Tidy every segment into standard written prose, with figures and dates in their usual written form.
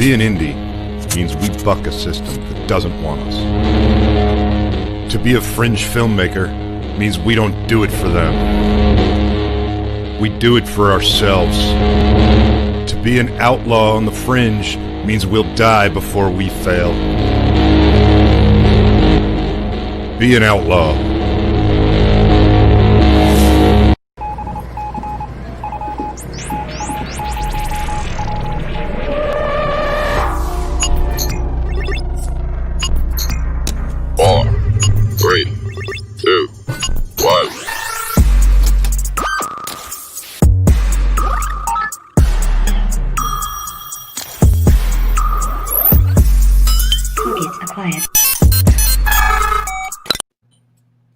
To be an indie means we buck a system that doesn't want us. To be a fringe filmmaker means we don't do it for them. We do it for ourselves. To be an outlaw on the fringe means we'll die before we fail. Be an outlaw.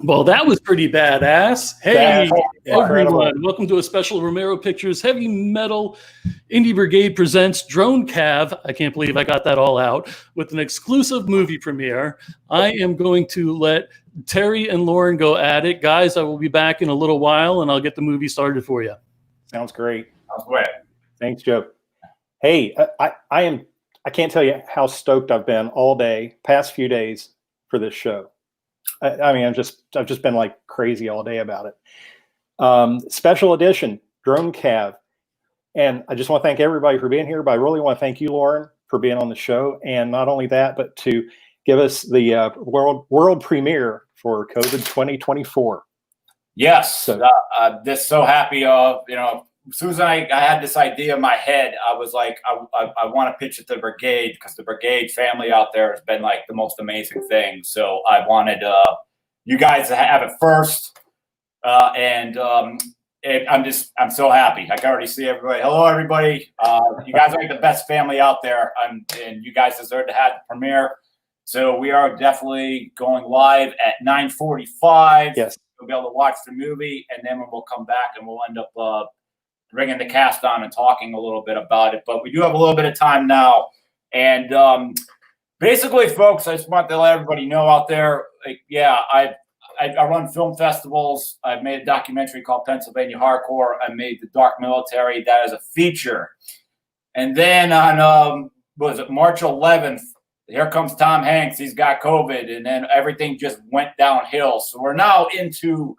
Well, that was pretty badass. Hey, everyone. Welcome to a special Romero Pictures Heavy Metal Indie Brigade presents Drone Cav. I can't believe I got that all out with an exclusive movie premiere. I am going to let Terry and Loren go at it. Guys, I will be back in a little while, and I'll get the movie started for you. Sounds great. Sounds great. Thanks, Joe. Hey, I can't tell you how stoked I've been all day, past few days for this show. I mean, I've just been like crazy all day about it. Special edition, Drone Cav. And I just want to thank everybody for being here, but I really want to thank you, Loren, for being on the show. And not only that, but to give us the world premiere for COVID 2024. Yes. So, just so happy. As soon as I had this idea in my head, I was like, I want to pitch it to the brigade because the brigade family out there has been like the most amazing thing. So I wanted you guys to have it first. I'm so happy. I can already see everybody. Hello, everybody. You guys are like the best family out there. And you guys deserve to have the premiere. So we are definitely going live at 9:45. Yes. You'll be able to watch the movie, and then we'll come back and we'll end up bringing the cast on and talking a little bit about it. But we do have a little bit of time now. And basically, folks, I just want to let everybody know out there, like, yeah, I run film festivals. I've made a documentary called Pennsylvania Hardcore. I made The Dark Military. That is a feature. And then on, March 11th, here comes Tom Hanks. He's got COVID. And then everything just went downhill. So we're now into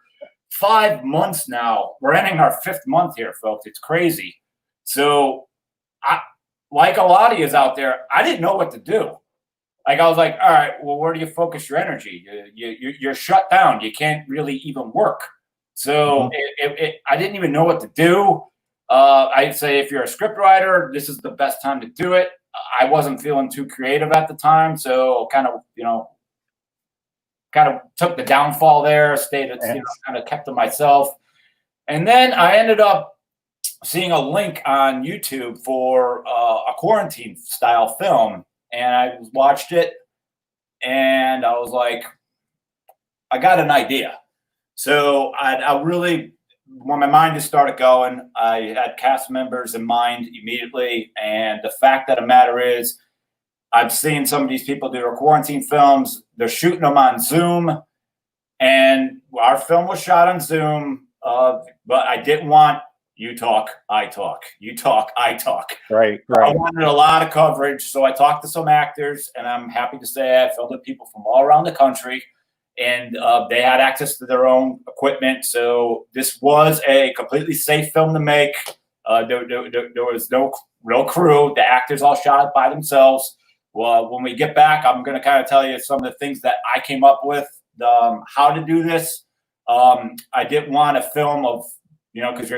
5 months now. We're ending our 5th month here, folks. It's crazy. So like a lot of you out there, I didn't know what to do. Like I was like, all right, well, where do you focus your energy? You're shut down. You can't really even work. So I didn't even know what to do. I'd say if you're a scriptwriter, this is the best time to do it. I wasn't feeling too creative at the time, so kind of took the downfall there, kind of kept to myself. And then I ended up seeing a link on YouTube for a quarantine style film. And I watched it and I was like, I got an idea. So I really, when my mind just started going, I had cast members in mind immediately. And the fact of the matter is, I've seen some of these people do their quarantine films. They're shooting them on Zoom. And our film was shot on Zoom. But I didn't want you talk, I talk. You talk, I talk. Right. I wanted a lot of coverage. So I talked to some actors. And I'm happy to say I filmed with people from all around the country. And they had access to their own equipment. So this was a completely safe film to make. There was no real crew. The actors all shot it by themselves. Well, when we get back, I'm going to kind of tell you some of the things that I came up with, how to do this. I didn't want a film of, because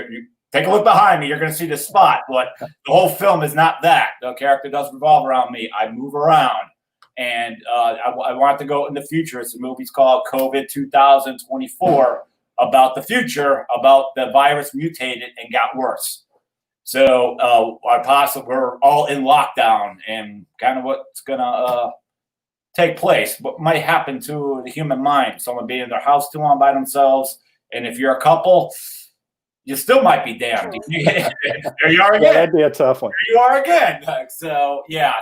take a look behind me. You're going to see the spot. But the whole film is not that. The character doesn't revolve around me. I move around. And I want to go in the future. It's a movie's called COVID 2024, about the future, about the virus mutated and got worse. So we're all in lockdown, and kind of what's going to take place, what might happen to the human mind. Someone being in their house too long by themselves. And if you're a couple, you still might be damned. There you are again. Yeah, that'd be a tough one. There you are again. So, yeah.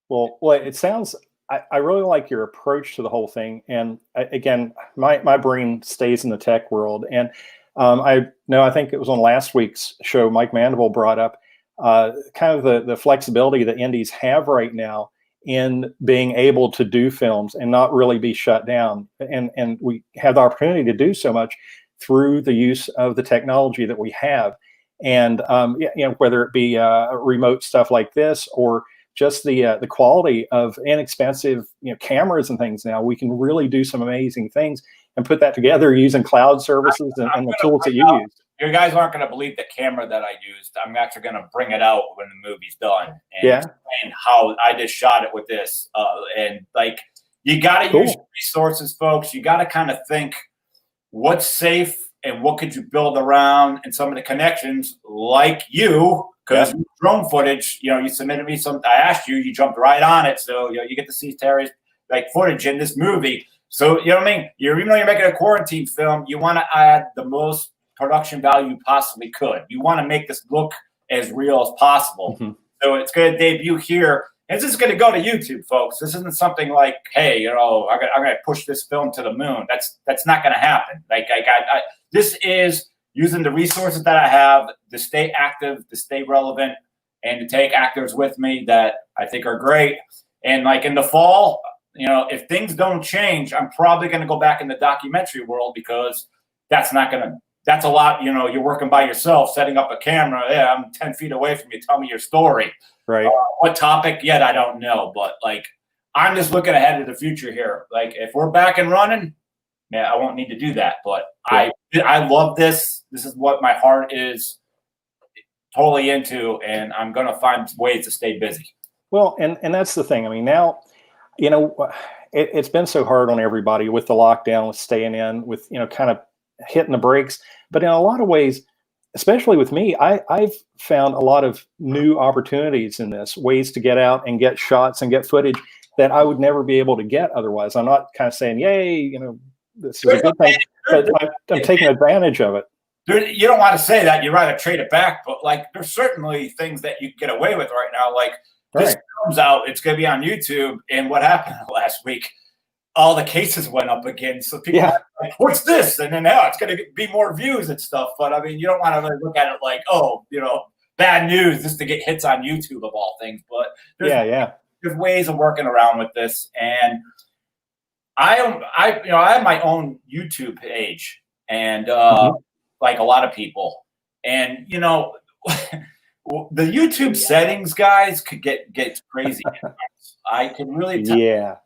Well, it sounds, I really like your approach to the whole thing. And again, my brain stays in the tech world. And I think it was on last week's show, Mike Mandeville brought up kind of the flexibility that indies have right now in being able to do films and not really be shut down. And we have the opportunity to do so much through the use of the technology that we have. And, whether it be remote stuff like this or just the quality of inexpensive, cameras and things now, we can really do some amazing things and put that together using cloud services and the tools that you use. You guys aren't going to believe the camera that I used. I'm actually going to bring it out when the movie's done and explain how I just shot it with this. And like, you got to use resources, folks. You got to kind of think what's safe and what could you build around, and some of the connections like you. Because drone footage, you submitted me some. I asked you, you jumped right on it, so you get to see Terry's footage in this movie. So you know what I mean. Even though you're making a quarantine film, you want to add the most production value you possibly could. You want to make this look as real as possible. Mm-hmm. So it's going to debut here. And this is going to go to YouTube, folks. This isn't something like, hey, I'm going to push this film to the moon. That's not going to happen. This is using the resources that I have to stay active, to stay relevant, and to take actors with me that I think are great. And in the fall, if things don't change, I'm probably going to go back in the documentary world, because that's a lot. You're working by yourself, setting up a camera. Yeah, I'm 10 feet away from you. Tell me your story. Right. What topic yet? I don't know. But I'm just looking ahead to the future here. If we're back and running, man, I won't need to do that. But I love this. This is what my heart is totally into, and I'm going to find ways to stay busy. Well, and that's the thing. I mean, now, it's been so hard on everybody with the lockdown, with staying in, with, kind of hitting the brakes. But in a lot of ways, especially with me, I've found a lot of new opportunities in this, ways to get out and get shots and get footage that I would never be able to get otherwise. I'm not kind of saying, yay, this is a good thing, but I'm taking advantage of it. You don't want to say that. You'd rather trade it back. But there's certainly things that you can get away with right now. This comes out, it's going to be on YouTube. And what happened last week? All the cases went up again. So people are like, what's this? And then now it's going to be more views and stuff. But I mean, you don't want to really look at it bad news just to get hits on YouTube of all things. But there's ways of working around with this. And I have my own YouTube page, and like a lot of people, and the YouTube settings, guys, could get crazy. I can really tell. Yeah.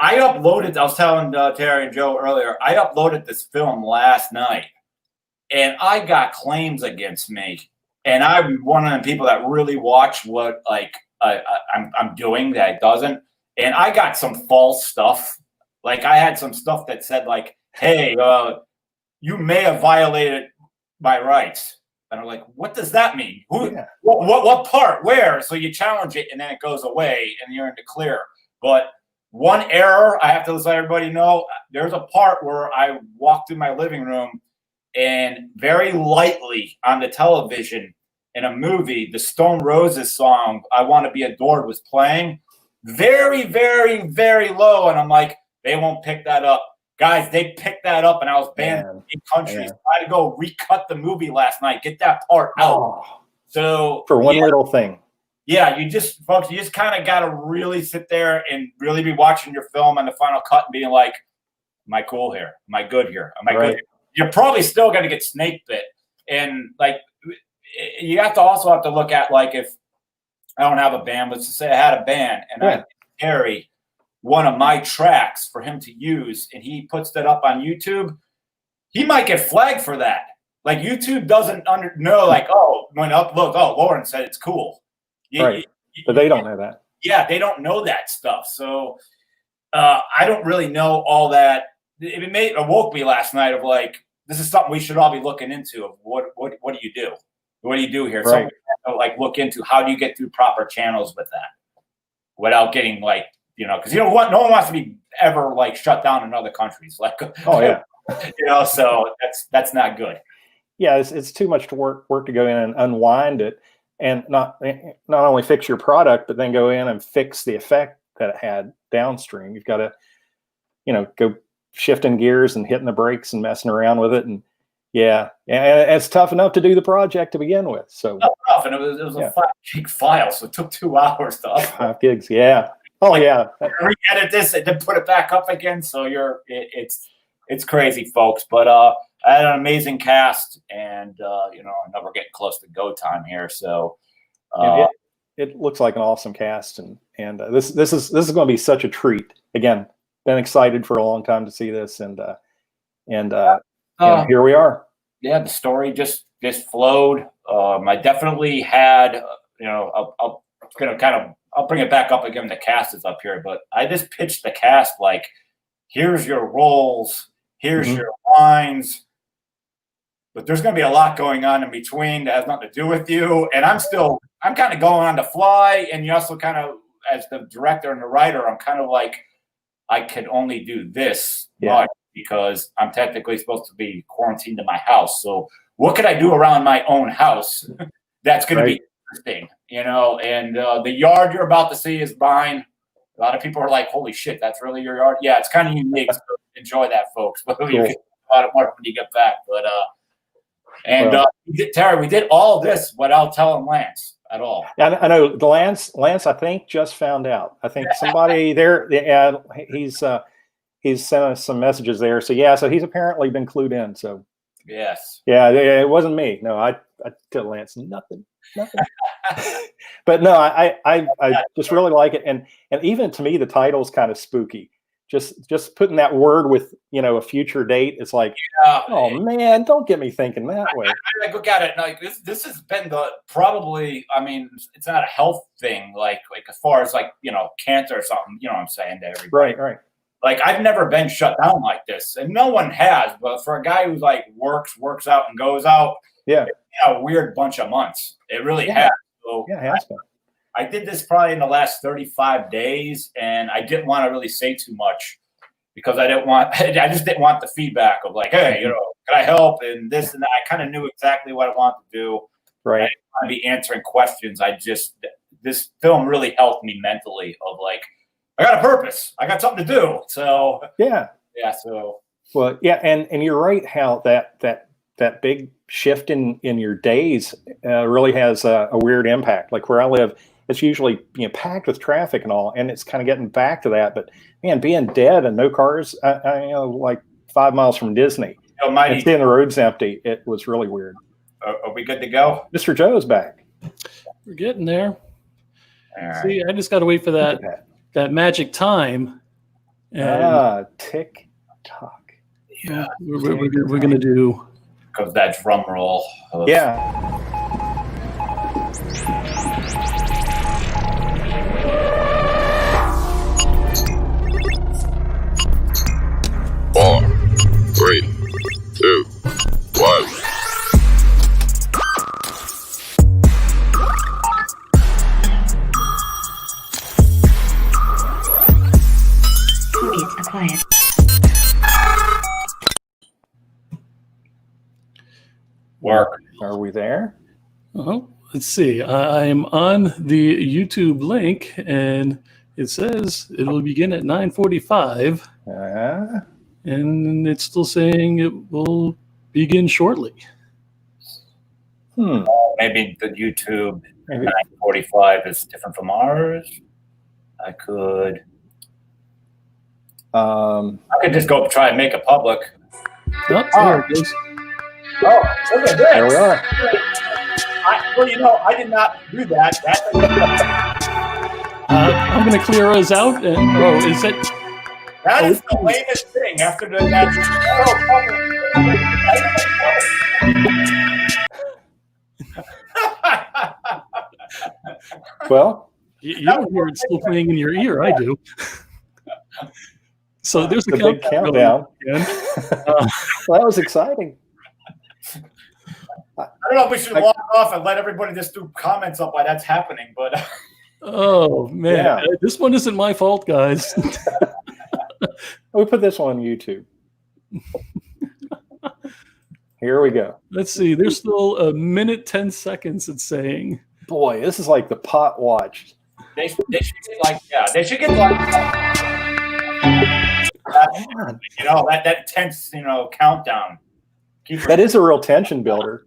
I uploaded. I was telling Terry and Joe earlier. I uploaded this film last night, and I got claims against me. And I'm one of the people that really watch what I'm doing that doesn't. And I got some false stuff. I had some stuff that said hey, you may have violated my rights. And I'm like, what does that mean? What part? Where? So you challenge it, and then it goes away, and you're in the clear. But one error, I have to let everybody know, there's a part where I walked through my living room, and very lightly on the television in a movie, the Stone Roses song, I Want to Be Adored, was playing. Very, very, very low. And I'm like, they won't pick that up. Guys, they picked that up, and I was banned in 8 countries. I had to go recut the movie last night, get that part out. Oh, so for one little thing. Yeah, folks, you just kind of got to really sit there and really be watching your film on the final cut and being like, am I cool here? Am I good here? Am I good here? You're probably still going to get snake bit. And you have to look at if I don't have a band, let's just say I had a band and I carry one of my tracks for him to use, and he puts that up on YouTube, he might get flagged for that. like YouTube doesn't know, like, oh, when uploads, oh, Loren said it's cool. Right. But they don't know that. Yeah, they don't know that stuff. So I don't really know all that. It awoke me last night of like, this is something we should all be looking into. Of what do you do? What do you do here? Right. So like look into how do you get through proper channels with that without getting like, because no one wants to be ever like shut down in other countries. Like, oh yeah, so that's not good. Yeah, it's too much to work to go in and unwind it, and not only fix your product, but then go in and fix the effect that it had downstream. You've got to, go shifting gears and hitting the brakes and messing around with it, and it's tough enough to do the project to begin with. So tough, and it was a 5 gig file, so it took 2 hours to upload. 5 gigs, yeah. Oh yeah. Re-edit this and then put it back up again. So it's crazy, folks. But I had an amazing cast, and I know we're getting close to go time here. So it looks like an awesome cast, and this is going to be such a treat. Again, been excited for a long time to see this, and here we are. Yeah, the story just flowed. I definitely had, I'll bring it back up again. The cast is up here, but I just pitched the cast like, here's your roles, here's your lines, but there's going to be a lot going on in between that has nothing to do with you. And I'm kind of going on the fly. And you also kind of, as the director and the writer, I'm kind of like, I can only do this much because I'm technically supposed to be quarantined in my house. So what could I do around my own house that's going to be interesting, and the yard you're about to see is mine. A lot of people are like, holy shit, that's really your yard? Yeah, it's kind of unique. So enjoy that, folks. But you can talk about it more when you get back. But Terry, we did all this without telling Lance at all. Yeah, I know. Lance, I think just found out. I think somebody there. Yeah, he's sent us some messages there. So so he's apparently been clued in. So yes, it wasn't me. No, I tell Lance nothing. But no, I just really like it, and even to me the title's kind of spooky. Just putting that word with a future date, it's like, oh man, don't get me thinking that way. I look at it like this has been probably, I mean, it's not a health thing like as far as like cancer or something, what I'm saying to everybody. Right. Like I've never been shut down like this, and no one has. But for a guy who's like works out and goes out, it's been a weird bunch of months. It really has. So it has been. I did this probably in the last 35 days, and I didn't want to really say too much because I just didn't want the feedback of like, hey, can I help and this and that. I kind of knew exactly what I wanted to do. Right. I didn't want to be answering questions. This film really helped me mentally of like, I got a purpose. I got something to do. So So and you're right how that big shift in your days really has a weird impact. Like where I live, it's usually packed with traffic and all, and it's kind of getting back to that. But man, being dead and no cars, like 5 miles from Disney, and seeing the roads empty, it was really weird. Are we good to go? Mr. Joe's back. We're getting there. All right. See, I just got to wait for that magic time. And tick tock. Yeah, we're gonna do. Because that drum roll. Yeah. 4, 3, 2, 1. Target acquired. Work. Are we there? Let's see. I'm on the YouTube link, and it says it will begin at 9:45, and it's still saying it will begin shortly. Maybe the YouTube 9:45 is different from ours. I could just go try and make it public. There it is. Oh, look at this. There we are. I did not do that. I'm going to clear us out. And is it? That is the latest thing after the Well, You don't hear it still playing in your ear. I do. So there's a big countdown. Again. Well, that was exciting. I don't know if we should log off and let everybody just do comments up while that's happening, but oh man, this one isn't my fault, guys. We put this on YouTube. Here we go. Let's see. There's still 1 minute 10 seconds. It's saying. Boy, this is like the pot watch. they should get they should get like that tense countdown. That is a real tension builder.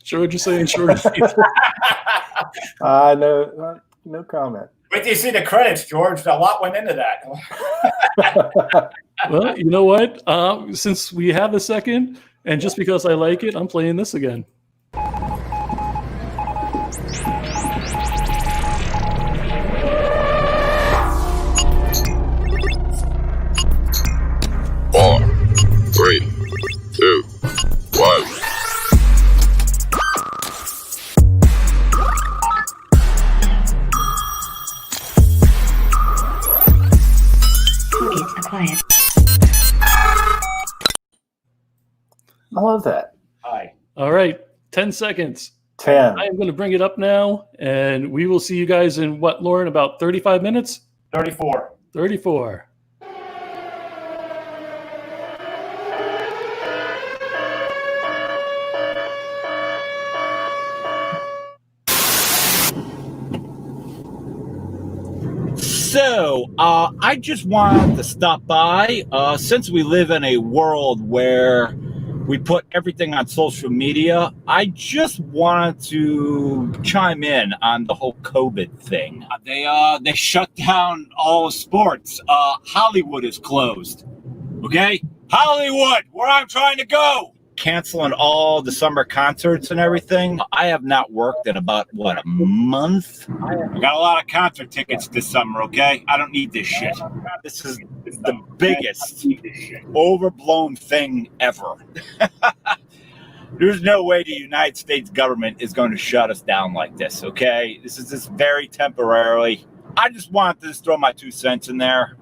George is saying short. No comment. Wait till you see the credits, George. A lot went into that. Well, you know what? Since we have a second, and just because I like it, I'm playing this again. Four, 3, 2, 1. Quiet. I love that. Hi. All right, 10 seconds. 10. I am going to bring it up now, and we will see you guys in what, Loren, about 35 minutes? 34. 34. So, I just wanted to stop by. Since we live in a world where we put everything on social media, I just wanted to chime in on the whole COVID thing. They shut down all sports. Hollywood is closed. Okay? Hollywood, where I'm trying to go. Canceling all the summer concerts and everything. I have not worked in about, a month? I got a lot of concert tickets this summer, okay? I don't need this shit. This is the biggest overblown thing ever. There's no way the United States government is going to shut us down like this, okay? This is just very temporarily. I just wanted to just throw my 2 cents in there.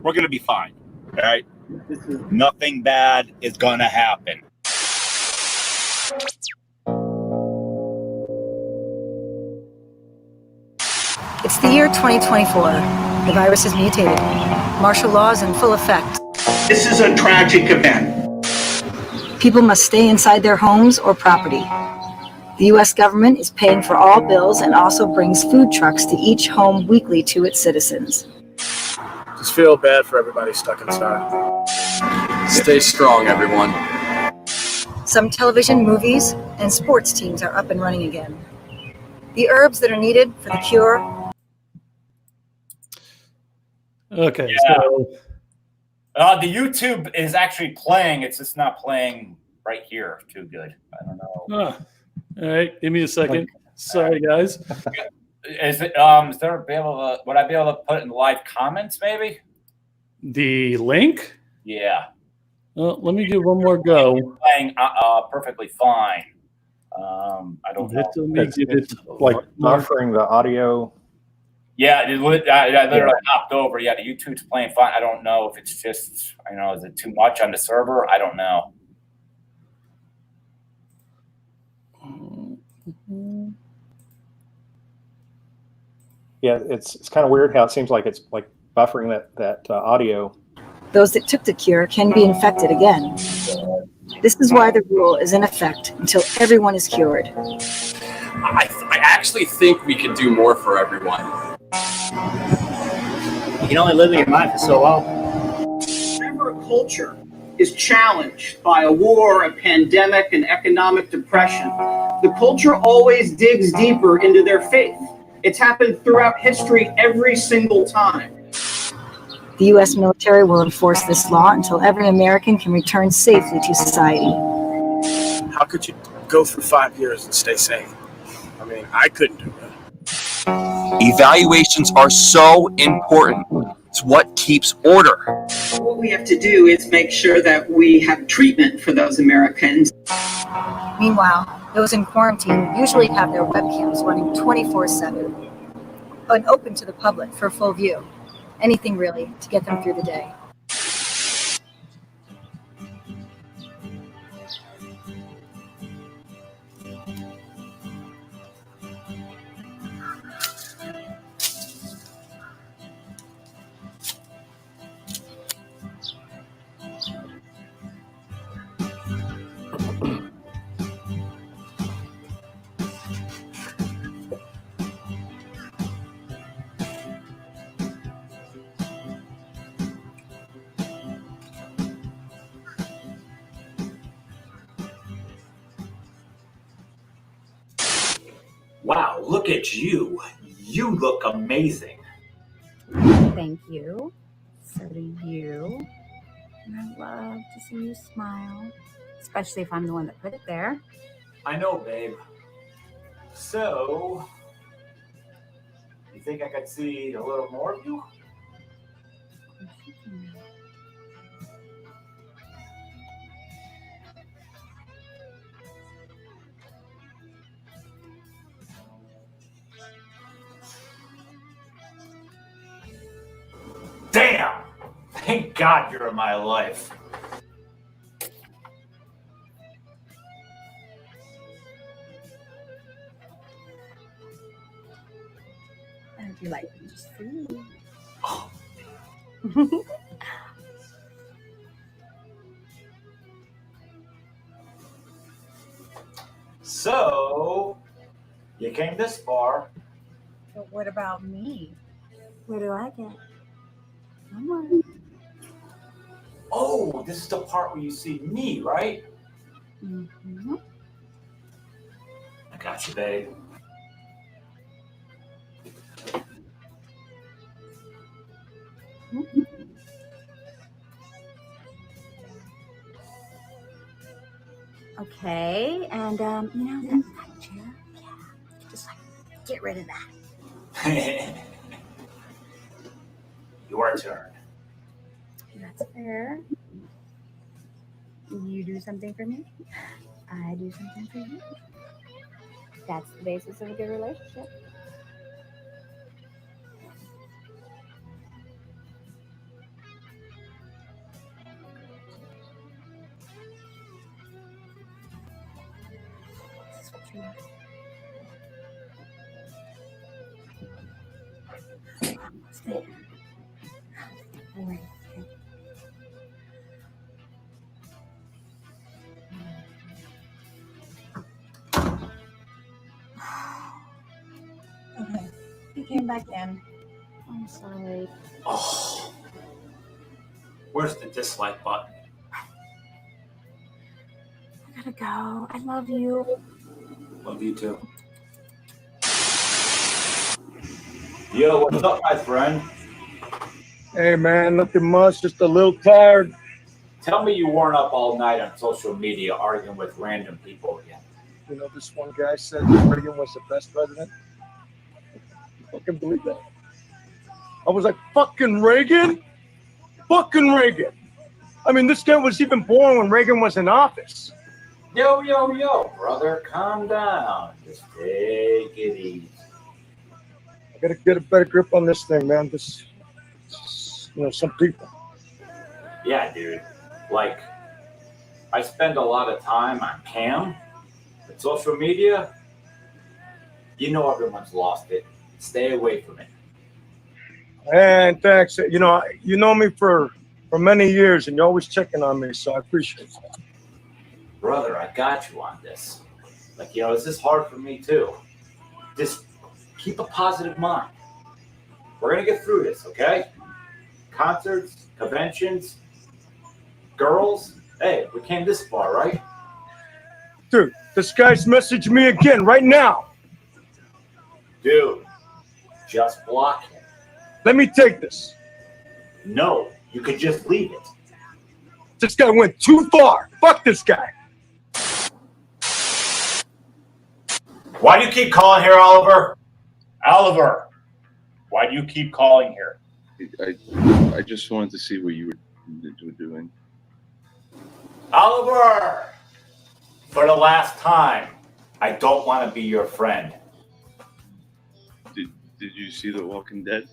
We're going to be fine, all right? Nothing bad is going to happen. It's the year 2024. The virus has mutated. Martial law is in full effect. This is a tragic event. People must stay inside their homes or property. The U.S. government is paying for all bills and also brings food trucks to each home weekly to its citizens. Just feel bad for everybody stuck inside. Stay strong, everyone. Some television, movies, and sports teams are up and running again. The herbs that are needed for the cure. Okay. Yeah. So The YouTube is actually playing. It's just not playing right here too good. I don't know. all right, give me a second. Sorry, guys. Is it? Would I be able to put it in live comments? Maybe. The link? Yeah. Well, let me give one more go. Playing perfectly fine. I don't know. It's like buffering the audio. Yeah, I literally hopped over. Yeah, the YouTube's playing fine. I don't know if it's just, is it too much on the server? I don't know. Yeah, it's kind of weird how it seems like it's like buffering that audio. Those that took the cure can be infected again. This is why the rule is in effect until everyone is cured. I actually think we could do more for everyone. You can only live in your mind for so long. Whenever a culture is challenged by a war, a pandemic, an economic depression, the culture always digs deeper into their faith. It's happened throughout history every single time. The U.S. military will enforce this law until every American can return safely to society. How could you go through 5 years and stay safe? I mean, I couldn't do that. Evaluations are so important. It's what keeps order. What we have to do is make sure that we have treatment for those Americans. Meanwhile, Those in quarantine usually have their webcams running 24/7 and open to the public for full view. Anything really to get them through the day. Wow, look at you. You look amazing. Thank you. So do you. And I love to see you smile, especially if I'm the one that put it there. I know, babe. So, you think I could see a little more of you? Damn! Thank God you're in my life. And if you like me just for you. Oh. So, you came this far. But what about me? Where do I get? Don't worry. Oh, this is the part where you see me, right? Mm-hmm. I got you, babe. Mm-hmm. Okay, and that chair, yeah, just like get rid of that. Your turn. That's fair. You do something for me, I do something for you. That's the basis of a good relationship. This is what you want. Stay. Wait. Okay, you came back in. I'm sorry. Oh, where's the dislike button? I gotta go. I love you. Love you too. Yo, what's up, my friend? Hey, man, nothing much. Just a little tired. Tell me you weren't up all night on social media arguing with random people again. You know, this one guy said that Reagan was the best president. I fucking believe that. I was like, fucking Reagan? Fucking Reagan. I mean, this guy was even born when Reagan was in office. Yo, brother, calm down. Just take it easy. I gotta get a better grip on this thing, man. This some people. Yeah, dude. Like, I spend a lot of time on cam, but social media, you know everyone's lost it. Stay away from it. And thanks. You know me for many years, and you're always checking on me, so I appreciate it. Brother, I got you on this. Like, this is hard for me too. Just keep a positive mind. We're going to get through this, okay? Concerts, conventions, girls. Hey, we came this far, right? Dude, this guy's messaging me again right now. Dude, just block him. Let me take this. No, you could just leave it. This guy went too far. Fuck this guy. Why do you keep calling here, Oliver? Oliver, why do you keep calling here? I just wanted to see what you were doing. Oliver, for the last time, I don't want to be your friend. Did you see The Walking Dead?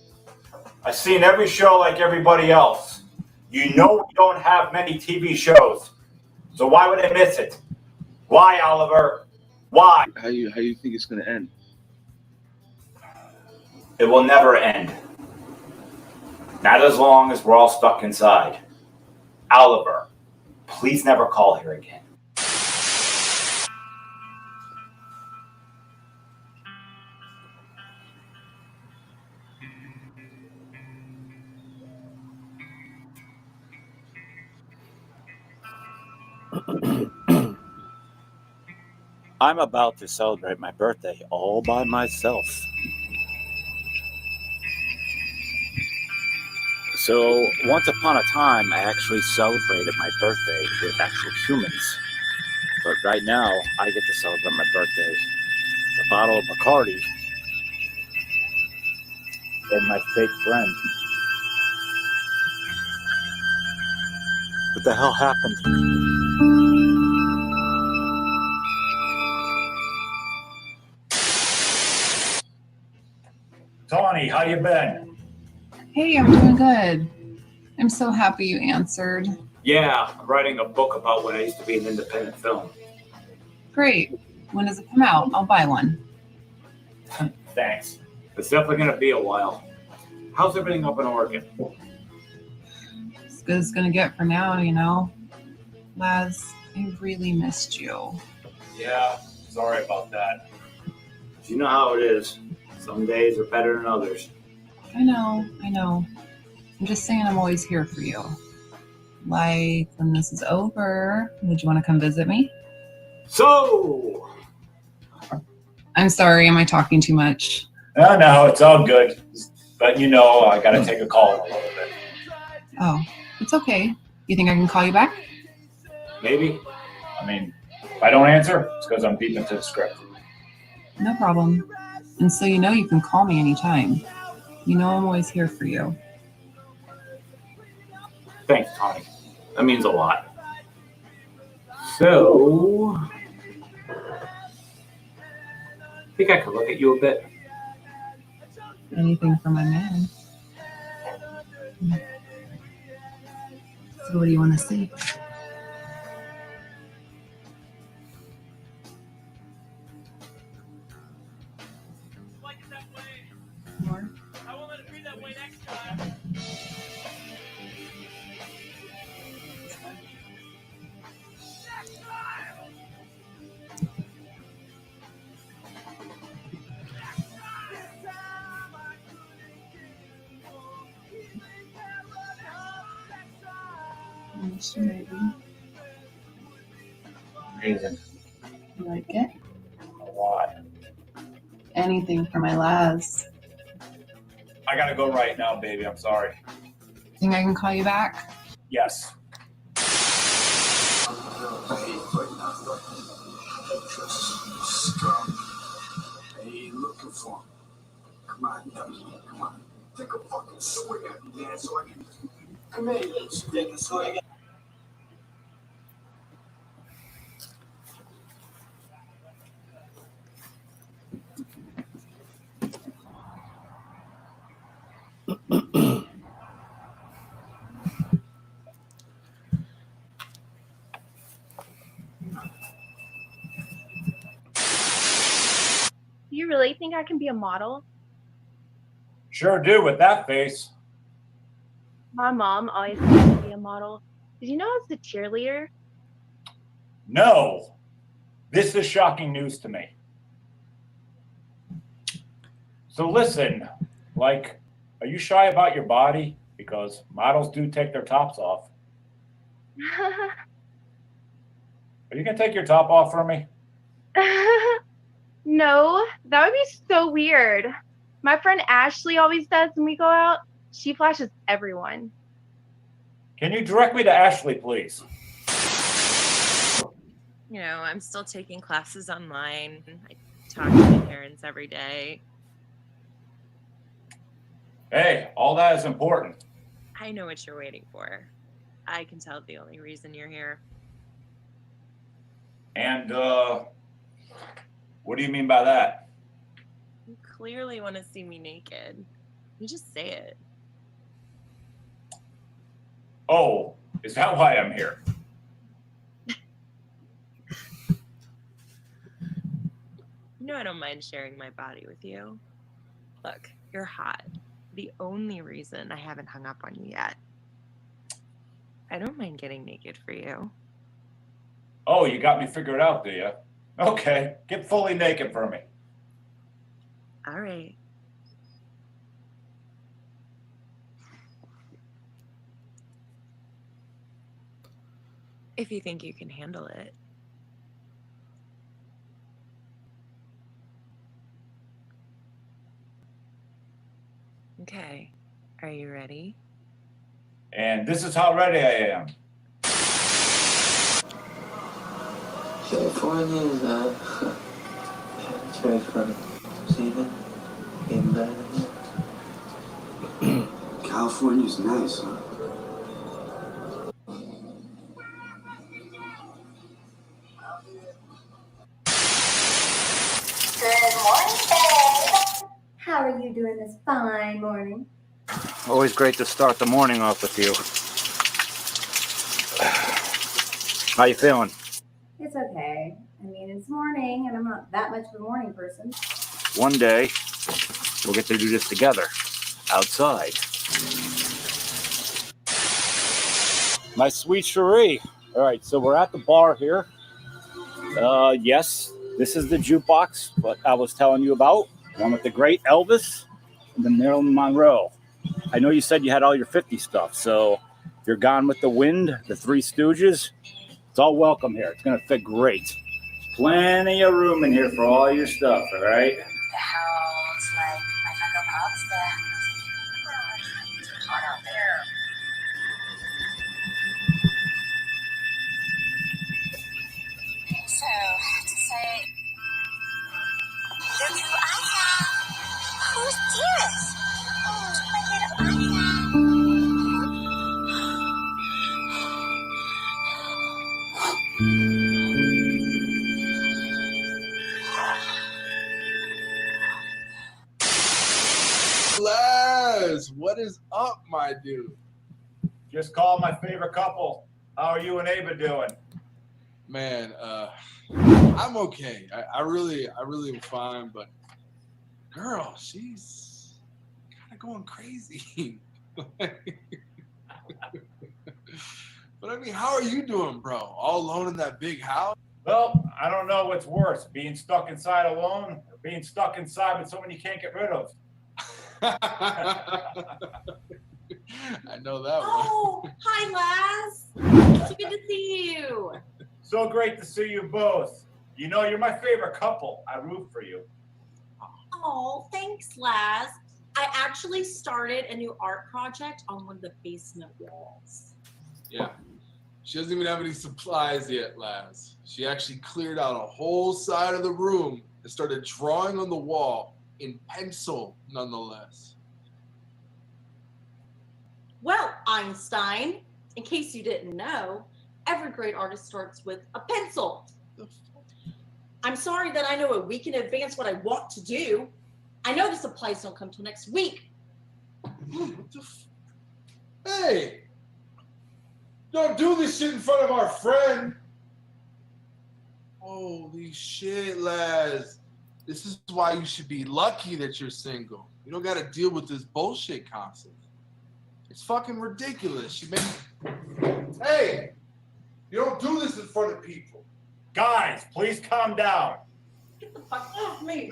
I've seen every show like everybody else. You know we don't have many TV shows. So why would I miss it? Why, Oliver? Why? How you think it's gonna end? It will never end. Not as long as we're all stuck inside. Oliver, please never call here again. I'm about to celebrate my birthday all by myself. So once upon a time, I actually celebrated my birthday with actual humans. But right now, I get to celebrate my birthday with a bottle of Bacardi and my fake friend. What the hell happened? Tawny, how you been? Hey, I'm doing good. I'm so happy you answered. Yeah, I'm writing a book about when I used to be an independent film. Great. When does it come out? I'll buy one. Thanks. It's definitely going to be a while. How's everything up in Oregon? As good as it's gonna get for now, you know. Laz, I really missed you. Yeah, sorry about that. You know how it is. Some days are better than others. I know. I'm just saying I'm always here for you. Like, when this is over, would you want to come visit me? So! I'm sorry, am I talking too much? No, it's all good. But you know, I gotta take a call in a little bit. Oh, it's okay. You think I can call you back? Maybe. I mean, if I don't answer, it's because I'm deep into the script. No problem. And so you know you can call me anytime. You know I'm always here for you. Thanks, Tawny. That means a lot. So, I think I can look at you a bit. Anything for my man. So what do you want to see? More? I won't let it be that way next time. Maybe. Amazing. You like it? A lot. Anything for my Laz. I gotta go right now, baby. I'm sorry. Think I can call you back? Yes. Hey, looking for him. Come on, come on. Take a fucking swing at me, man, so I can. Come here, take a swing. Do you really think I can be a model? Sure do with that face. My mom always wanted to be a model. Did you know I was a cheerleader? No. This is shocking news to me. So listen, like, are you shy about your body? Because models do take their tops off. Are you gonna take your top off for me? No, that would be so weird. My friend Ashley always does when we go out. She flashes everyone. Can you direct me to Ashley, please? You know, I'm still taking classes online. I talk to my parents every day. Hey, all that is important. I know what you're waiting for. I can tell the only reason you're here. And What do you mean by that? You clearly want to see me naked. You just say it. Oh, is that why I'm here? You know I don't mind sharing my body with you. Look, you're hot. The only reason I haven't hung up on you yet. I don't mind getting naked for you. Oh, you got me figured out, do you? Okay, get fully naked for me. All right. If you think you can handle it. Okay, are you ready? And this is how ready I am. California is very fun. See that? Getting better here. California's nice, huh? Good morning, babe. How are you doing this fine morning? Always great to start the morning off with you. How you feeling? It's okay. I mean, it's morning, and I'm not that much of a morning person. One day, we'll get to do this together, outside. My sweet Cherie. All right, so we're at the bar here. Yes, this is the jukebox, what I was telling you about. One with the great Elvis and the Marilyn Monroe. I know you said you had all your 50 stuff, so you're Gone with the Wind, the Three Stooges. It's all welcome here. It's going to fit great. Plenty of room in here for all your stuff, all right? The house, like my Funko Pops, it's hot out there. So, to say, look who I have. Who's this? Oh, my little Les, what is up, my dude? Just call my favorite couple. How are you and Ava doing? Man, I'm okay. I really am fine, but girl, she's kind of going crazy. But I mean, how are you doing, bro? All alone in that big house? Well, I don't know what's worse, being stuck inside alone or being stuck inside with someone you can't get rid of. I know that one. Oh, hi, Laz. It's good to see you. So great to see you both. You know, you're my favorite couple. I root for you. Oh, thanks, Laz. I actually started a new art project on one of the basement walls. Yeah. She doesn't even have any supplies yet, Laz. She actually cleared out a whole side of the room and started drawing on the wall in pencil, nonetheless. Well, Einstein, in case you didn't know, every great artist starts with a pencil. I'm sorry that I know a week in advance what I want to do. I know the supplies don't come till next week. Hey! Don't do this shit in front of our friend. Holy shit, Laz. This is why you should be lucky that you're single. You don't got to deal with this bullshit constantly. It's fucking ridiculous. Hey! You don't do this in front of people. Guys, please calm down. Get the fuck off me.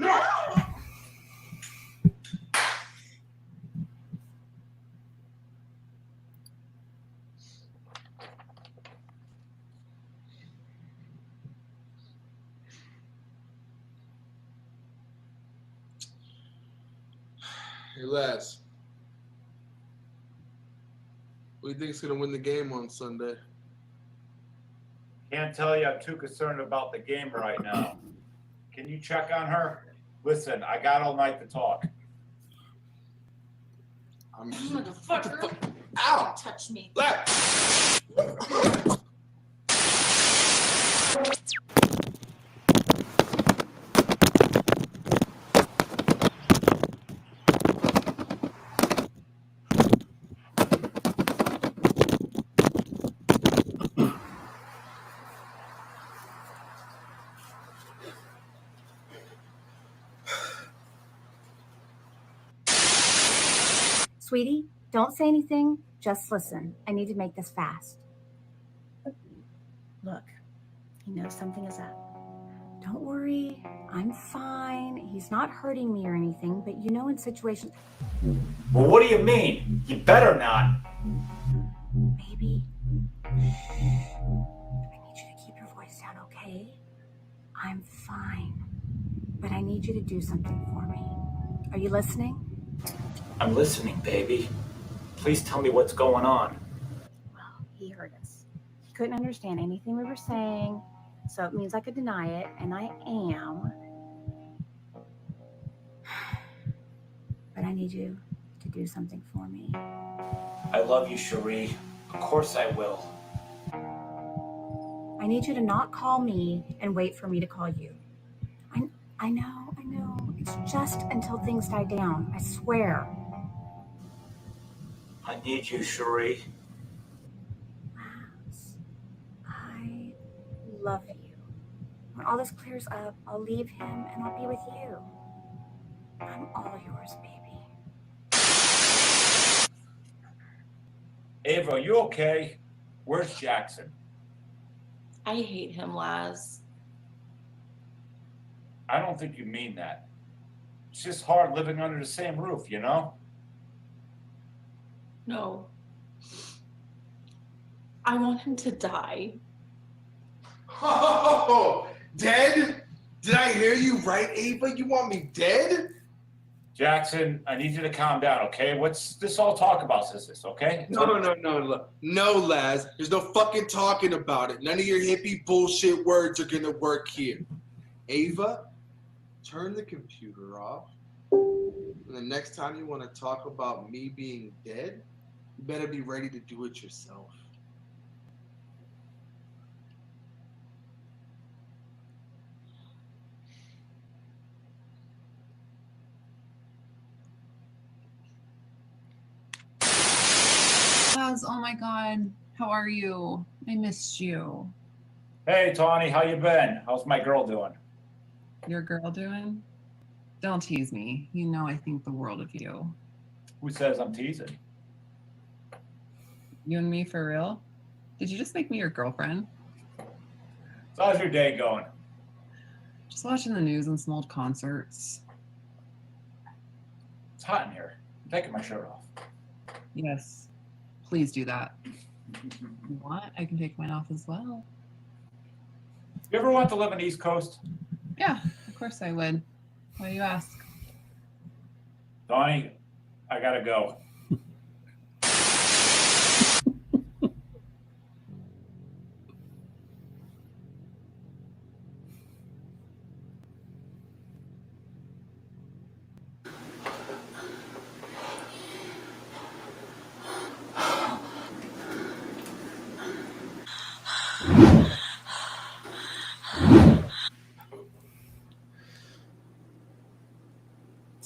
Hey, Les. Who do you think's going to win the game on Sunday? Can't tell you, I'm too concerned about the game right now. Can you check on her? Listen, I got all night to talk. Motherfucker. Ow! Touch me. Sweetie, don't say anything. Just listen. I need to make this fast. Look, he knows something is up. Don't worry. I'm fine. He's not hurting me or anything, but you know in situations... Well, what do you mean? You better not. Baby, I need you to keep your voice down, okay? I'm fine, but I need you to do something for me. Are you listening? I'm listening, baby. Please tell me what's going on. Well, he heard us. He couldn't understand anything we were saying, so it means I could deny it, and I am. But I need you to do something for me. I love you, Cherie. Of course I will. I need you to not call me and wait for me to call you. I know. It's just until things die down. I swear. I need you, Cherie. I love you. When all this clears up, I'll leave him and I'll be with you. I'm all yours, baby. Ava, you okay? Where's Jackson? I hate him, Laz. I don't think you mean that. It's just hard living under the same roof, you know? No. I want him to die. Oh, dead? Did I hear you right, Ava? You want me dead? Jackson, I need you to calm down, okay? What's this all talk about, sisters, okay? No, Laz. There's no fucking talking about it. None of your hippie bullshit words are gonna work here. Ava, turn the computer off. And the next time you want to talk about me being dead, you better be ready to do it yourself. Laz, oh my God. How are you? I missed you. Hey, Tawny, how you been? How's my girl doing? Your girl doing? Don't tease me. You know I think the world of you. Who says I'm teasing? You and me for real? Did you just make me your girlfriend? So how's your day going? Just watching the news and some old concerts. It's hot in here. I'm taking my shirt off. Yes. Please do that. If you want, I can take mine off as well. You ever want to live on the East Coast? Yeah, of course I would. Why do you ask? Donnie, I gotta go.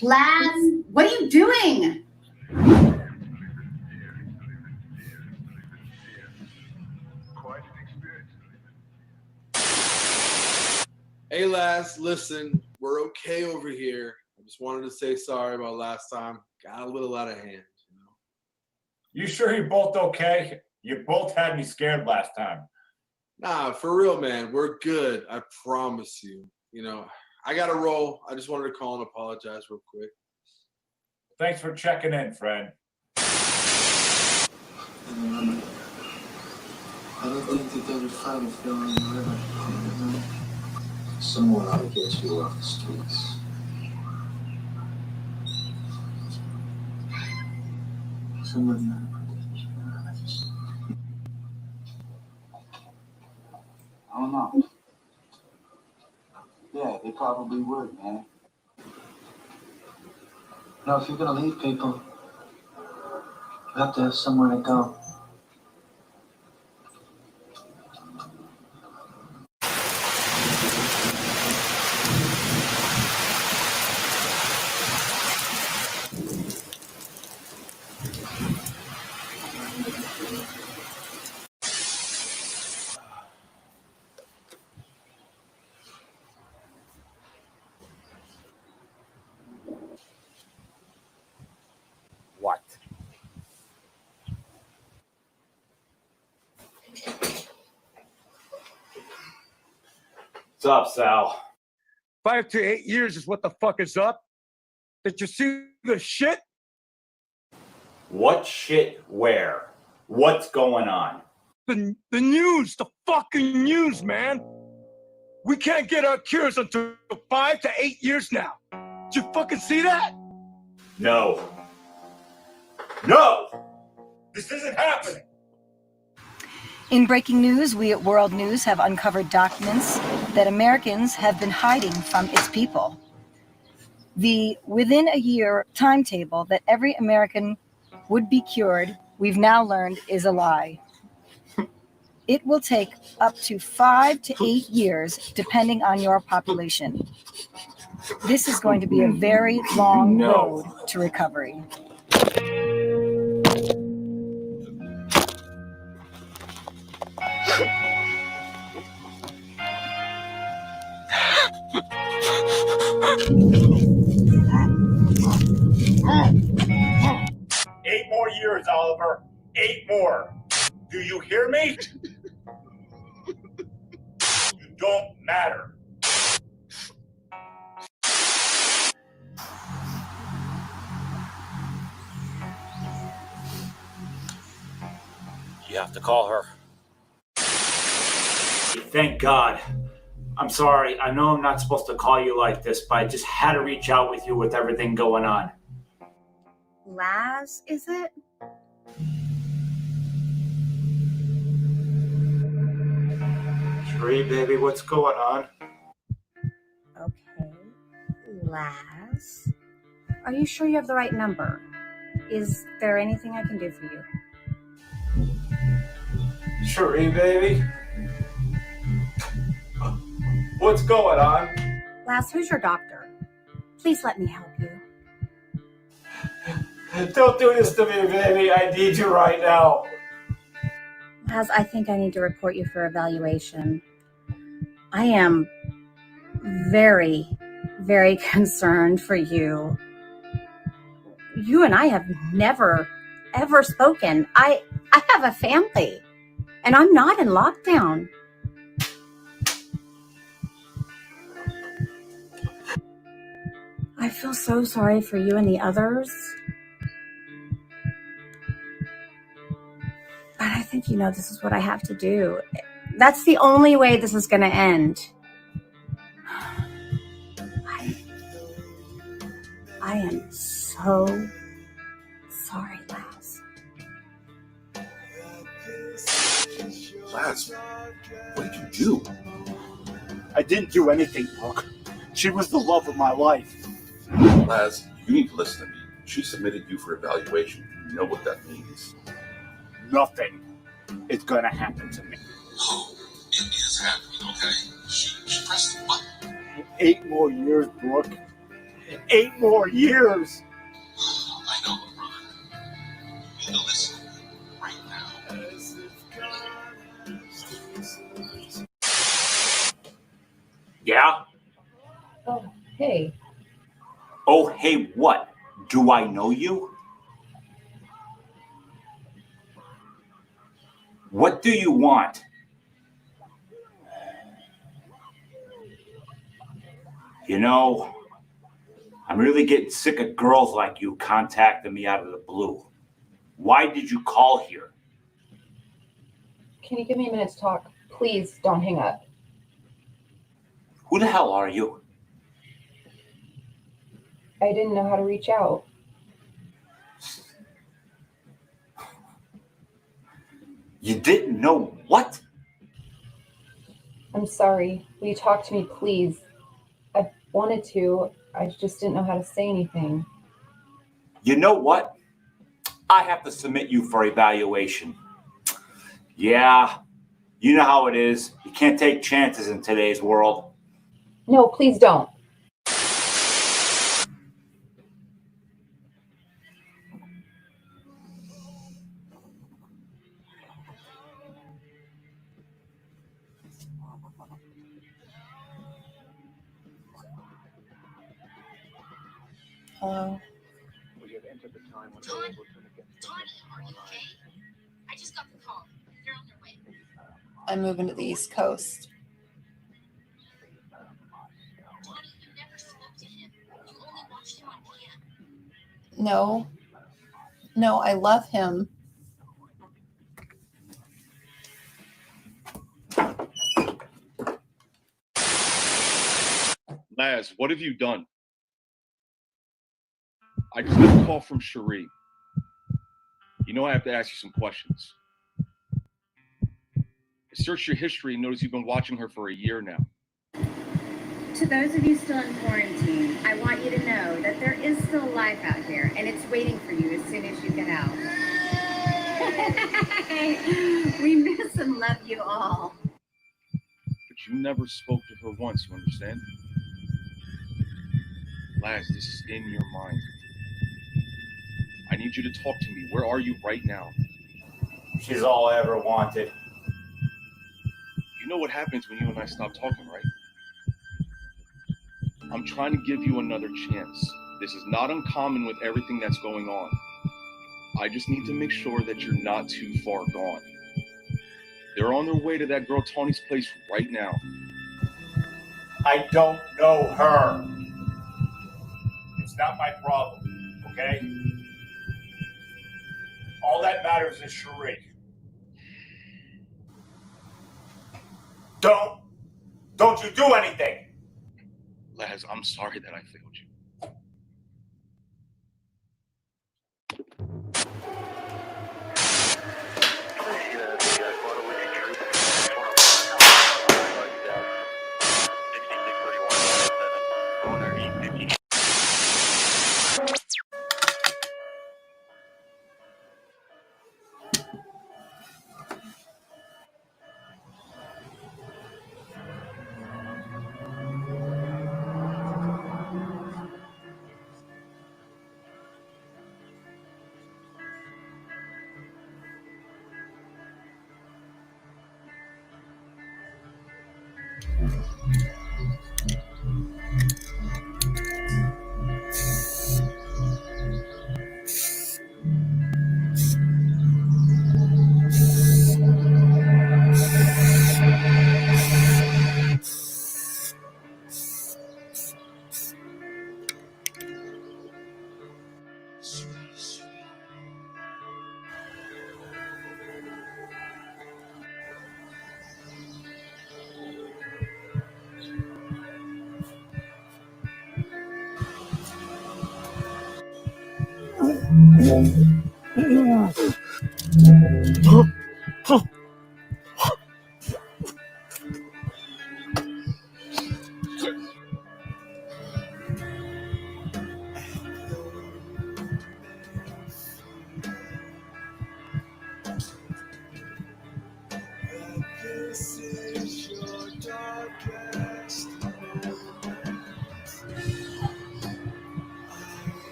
Laz, what are you doing? Hey, Laz, listen, we're okay over here. I just wanted to say sorry about last time. Got a little out of hand. You sure you're both okay? You both had me scared last time. Nah, for real, man. We're good. I promise you. You know, I got to roll. I just wanted to call and apologize real quick. Thanks for checking in, friend. I don't think that they would fight if they were in the river. Someone ought to get you off the streets. Someone ought to protect you. I don't know. Yeah, they probably would, man. You know, if you're gonna leave people, you have to have somewhere to go. What? What's up, Sal? 5 to 8 years is what the fuck is up. Did you see the shit? What shit where? What's going on? The news, the fucking news, man. We can't get our cures until 5 to 8 years now. Did you fucking see that? No. No! This isn't happening. In breaking news, we at World News have uncovered documents that Americans have been hiding from its people. The within a year timetable that every American would be cured, we've now learned is a lie. It will take up to 5 to 8 years, depending on your population. This is going to be a very long road to recovery. 8 more years, Oliver. 8 more. Do you hear me? You don't matter. You have to call her. Thank God. I'm sorry. I know I'm not supposed to call you like this, but I just had to reach out with you with everything going on. Laz, is it? Sheree, baby, what's going on? Okay. Laz? Are you sure you have the right number? Is there anything I can do for you? Sheree, baby. What's going on? Laz, who's your doctor? Please let me help you. Don't do this to me, baby. I need you right now. Laz, I think I need to report you for evaluation. I am very, very concerned for you. You and I have never, ever spoken. I have a family, and I'm not in lockdown. I feel so sorry for you and the others. But I think you know this is what I have to do. That's the only way this is going to end. I am so sorry, Laz. Laz, what did you do? I didn't do anything, Brooke. She was the love of my life. Laz, you need to listen to me. She submitted you for evaluation. You know what that means. Nothing is gonna happen to me. Oh, it is happening, okay? She pressed the button. 8 more years, Brooke. 8 more years! I know, brother. You need to listen right now. Yeah? Oh, hey. Oh, hey, what? Do I know you? What do you want? You know, I'm really getting sick of girls like you contacting me out of the blue. Why did you call here? Can you give me a minute to talk? Please don't hang up. Who the hell are you? I didn't know how to reach out. You didn't know what? I'm sorry. Will you talk to me, please? I wanted to. I just didn't know how to say anything. You know what? I have to submit you for evaluation. Yeah, you know how it is. You can't take chances in today's world. No, please don't. Hello? We have entered the time when Donnie, are you okay? I just got the call. They're on their way. I'm moving to the East Coast. No, I love him. Laz, what have you done? I just got a call from Cherie. You know I have to ask you some questions. I searched your history and noticed you've been watching her for a year now. To those of you still in quarantine, I want you to know that there is still life out here, and it's waiting for you as soon as you get out. We miss and love you all. But you never spoke to her once, you understand? Laz, this is in your mind. I need you to talk to me. Where are you right now? She's all I ever wanted. You know what happens when you and I stop talking, right? I'm trying to give you another chance. This is not uncommon with everything that's going on. I just need to make sure that you're not too far gone. They're on their way to that girl Tawny's place right now. I don't know her. It's not my problem, okay? All that matters is Cherie. Don't you do anything. Laz, I'm sorry that I failed you.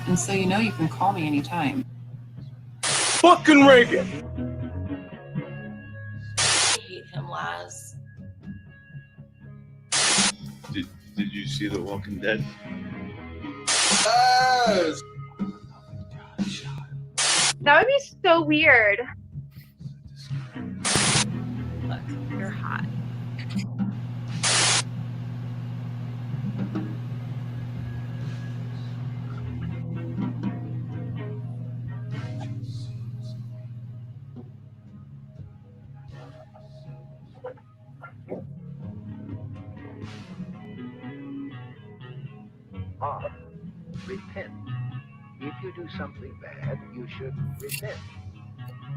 And so you know you can call me anytime. Fucking Reagan! I hate him, Laz. Did you see The Walking Dead? Yes. That would be so weird. Look, you're hot. Repent. If you do something bad, you should repent.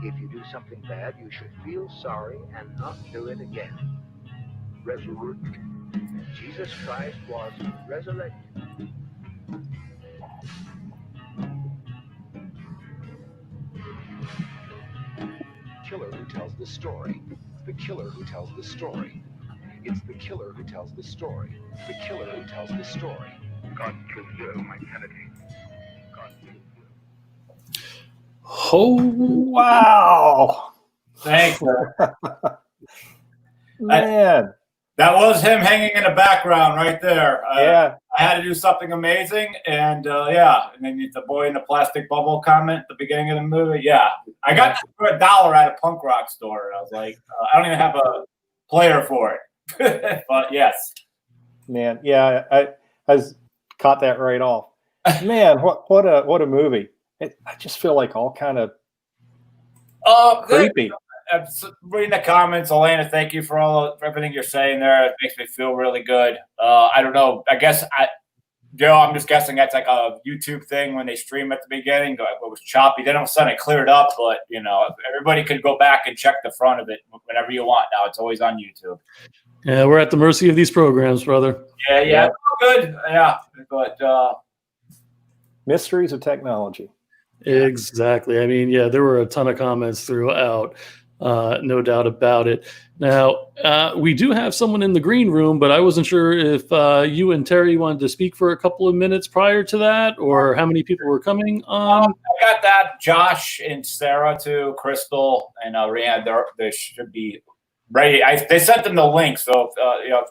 If you do something bad, you should feel sorry and not do it again. Resurrected. Jesus Christ was resurrected. Killer who tells the story. The killer who tells the story. It's the killer who tells the story. The killer who tells the story. God killed you, my Kennedy. God killed you. Oh, wow. Thanks. Man. That was him hanging in the background right there. Yeah. I had to do something amazing, and yeah, and then the boy in the plastic bubble comment at the beginning of the movie. Yeah, I got that for $1 at a punk rock store. I was like, I don't even have a player for it, but yes. Man, yeah, I caught that right off. Man, what a movie! I just feel like all kind of creepy. I'm reading the comments, Elena. Thank you for everything you're saying there. It makes me feel really good. I don't know. I guess I'm just guessing that's like a YouTube thing when they stream at the beginning. It was choppy. Then all of a sudden it cleared up. But everybody could go back and check the front of it whenever you want. Now it's always on YouTube. Yeah, we're at the mercy of these programs, brother. Yeah. Good. Yeah, but mysteries of technology. Exactly. I mean, yeah, there were a ton of comments throughout. No doubt about it. Now, we do have someone in the green room, but I wasn't sure if you and Terry wanted to speak for a couple of minutes prior to that, or how many people were coming on. I got that. Josh and Sarah too, Crystal and Rhiannon. They should be ready. They sent them the link, so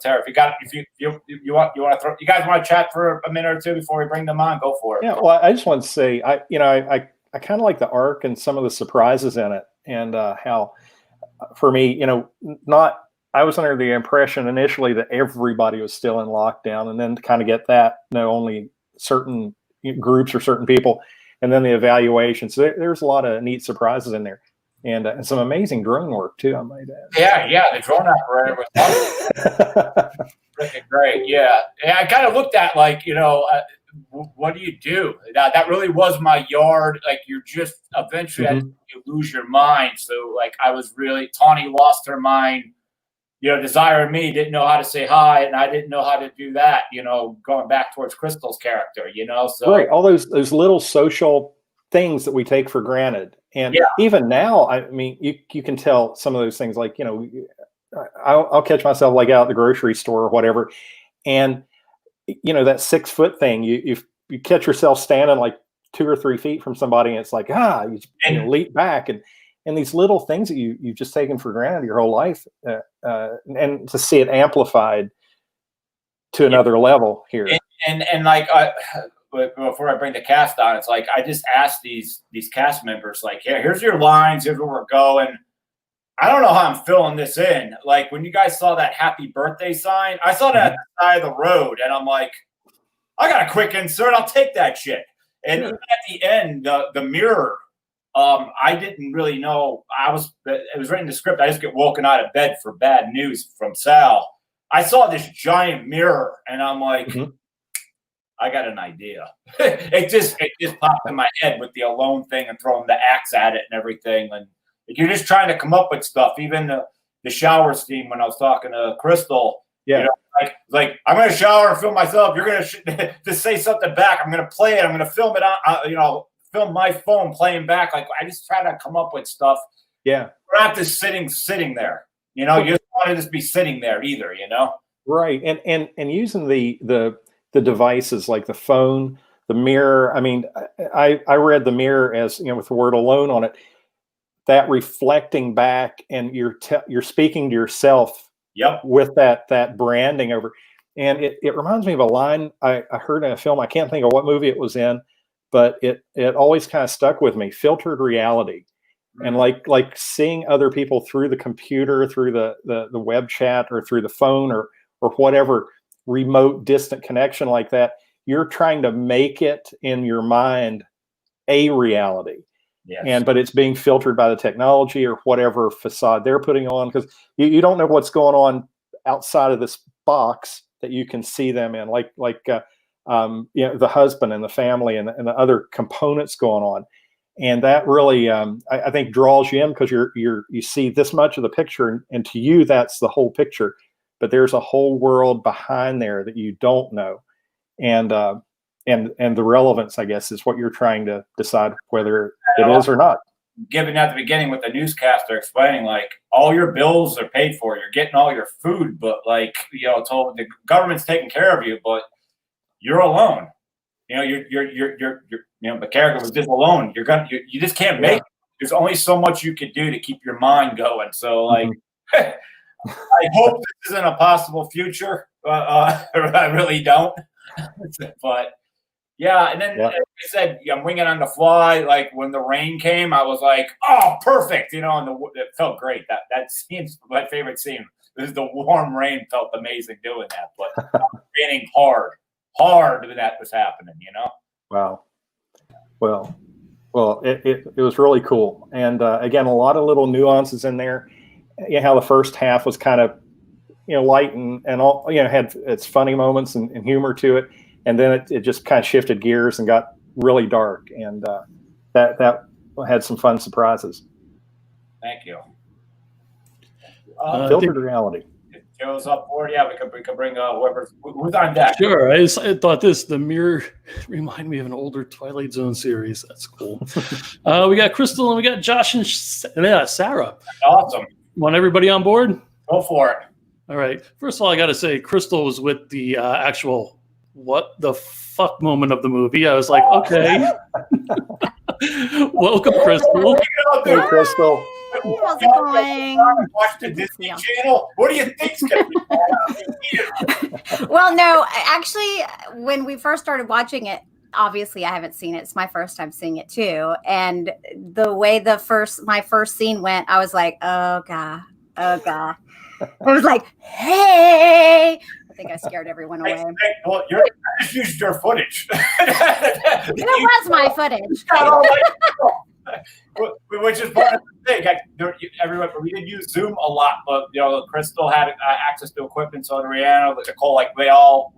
Terry, if you want to throw, you guys want to chat for a minute or two before we bring them on, go for it. Yeah. Well, I just want to say, I kind of like the arc and some of the surprises in it. And how, for me, I was under the impression initially that everybody was still in lockdown, and then to kind of get that, only certain groups or certain people, and then the evaluation. So there's a lot of neat surprises in there, and some amazing drone work too, I might add. Yeah, the drone operator was freaking great. Yeah, I kind of looked at what do you do? That really was my yard. Like you're just eventually you lose your mind. So I was really, Tawny lost her mind. Desire and me didn't know how to say hi, and I didn't know how to do that. Going back towards Crystal's character. So right, all those little social things that we take for granted, and even now, I mean, you can tell some of those things. I'll catch myself out at the grocery store or whatever, and that 6 foot thing, you catch yourself standing 2 or 3 feet from somebody, and it's like, you leap back, and these little things that you've just taken for granted your whole life, and to see it amplified to another level here. And before I bring the cast on, it's I just asked these cast members, here's your lines, here's where we're going. I don't know how I'm filling this in. When you guys saw that happy birthday sign, I saw that at the side of the road, and I'm like, I got a quick insert. I'll take that shit. And even at the end, the mirror, I didn't really know. It was written in the script. I just get woken out of bed for bad news from Sal. I saw this giant mirror, and I'm like, I got an idea. It just popped in my head with the alone thing and throwing the axe at it and everything. And you're just trying to come up with stuff. Even the shower scene when I was talking to Crystal. Yeah. I'm going to shower and film myself. You're going to just say something back. I'm going to play it. I'm going to film it on, film my phone playing back. I just try to come up with stuff. Yeah. We're not just sitting there. You just want to just be sitting there either, Right. And using the devices like the phone, the mirror. I mean, I read the mirror as, with the word alone on it, that reflecting back, and you're speaking to yourself. Yep. With that branding over, and it reminds me of a line I heard in a film. I can't think of what movie it was in, but it always kind of stuck with me. Filtered reality, and like seeing other people through the computer, through the web chat, or through the phone, or whatever remote distant connection like that. You're trying to make it in your mind a reality. Yes. But it's being filtered by the technology or whatever facade they're putting on, because you don't know what's going on outside of this box that you can see them in. the husband and the family and the other components going on. And that really, I think, draws you in because you see this much of the picture, and to you, that's the whole picture. But there's a whole world behind there that you don't know, and the relevance, I guess, is what you're trying to decide whether it is or not. Given at the beginning with the newscaster explaining, like, all your bills are paid for, you're getting all your food, but like, told the government's taking care of you, but you're alone. The character was just alone. You just can't make it. There's only so much you could do to keep your mind going. So like, I hope this isn't a possible future. I really don't. But yeah, and then like I said, I'm winging on the fly. Like when the rain came, I was like, oh, perfect. And it felt great. That scene's my favorite scene. This is the warm rain. Felt amazing doing that, but raining hard when that was happening. Wow. Well, it was really cool. And again, a lot of little nuances in there. How the first half was kind of, light and all, had its funny moments and humor to it. And then it just kind of shifted gears and got really dark. And that had some fun surprises. Thank you. Filtered reality. Joe's up for it. Yeah, we could bring who's on deck. Sure. I thought the mirror reminded me of an older Twilight Zone series. That's cool. We got Crystal and we got Josh and Sarah. Awesome. Want everybody on board? Go for it. All right. First of all, I got to say, Crystal was with the actual what the fuck moment of the movie. I was like, okay. Welcome, Crystal. Hey, Crystal. How's it going? Watch the Disney Channel. What do you think's going to be? Well, no, actually, when we first started watching it, obviously I haven't seen it. It's my first time seeing it too. And the way my first scene went, I was like, oh God. I was like, hey. I think I scared everyone away. Well, I just used your footage. It was my footage. Which is part of the thing. Everyone, we didn't use Zoom a lot, but Crystal had access to equipment, so did Rihanna, Nicole, like we all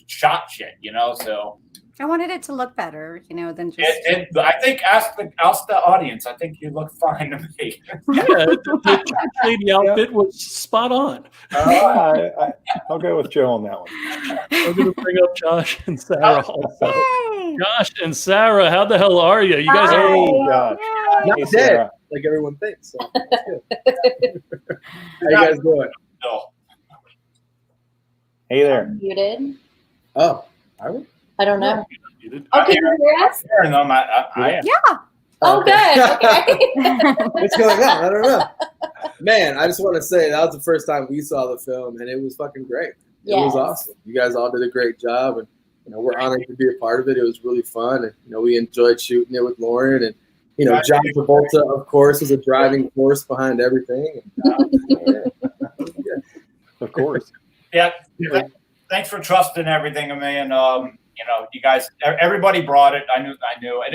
shot shit, So I wanted it to look better, than just. I think ask the audience. I think you look fine to me. Yeah, the outfit was spot on. I'll go with Joe on that one. I'm going to bring up Josh and Sarah also. Yay! Josh and Sarah, how the hell are you? You guys are Josh. Not Hey, dead, Sarah. like everyone thinks. So that's good. How you guys doing? No. Hey there. Muted. Oh, are we? I don't know. I'm Okay, you hear us? hearing them. I am. Yeah. Oh, Okay. good. Okay. What's going on? I don't know. Man, I just want to say that was the first time we saw the film, and it was fucking great. It was Yes. awesome. You guys all did a great job, and we're honored to be a part of it. It was really fun, and we enjoyed shooting it with Loren, and John Travolta, of course, was a driving force behind everything. Of course. Yeah. Thanks for trusting everything in me, and you guys, everybody brought it. I knew, and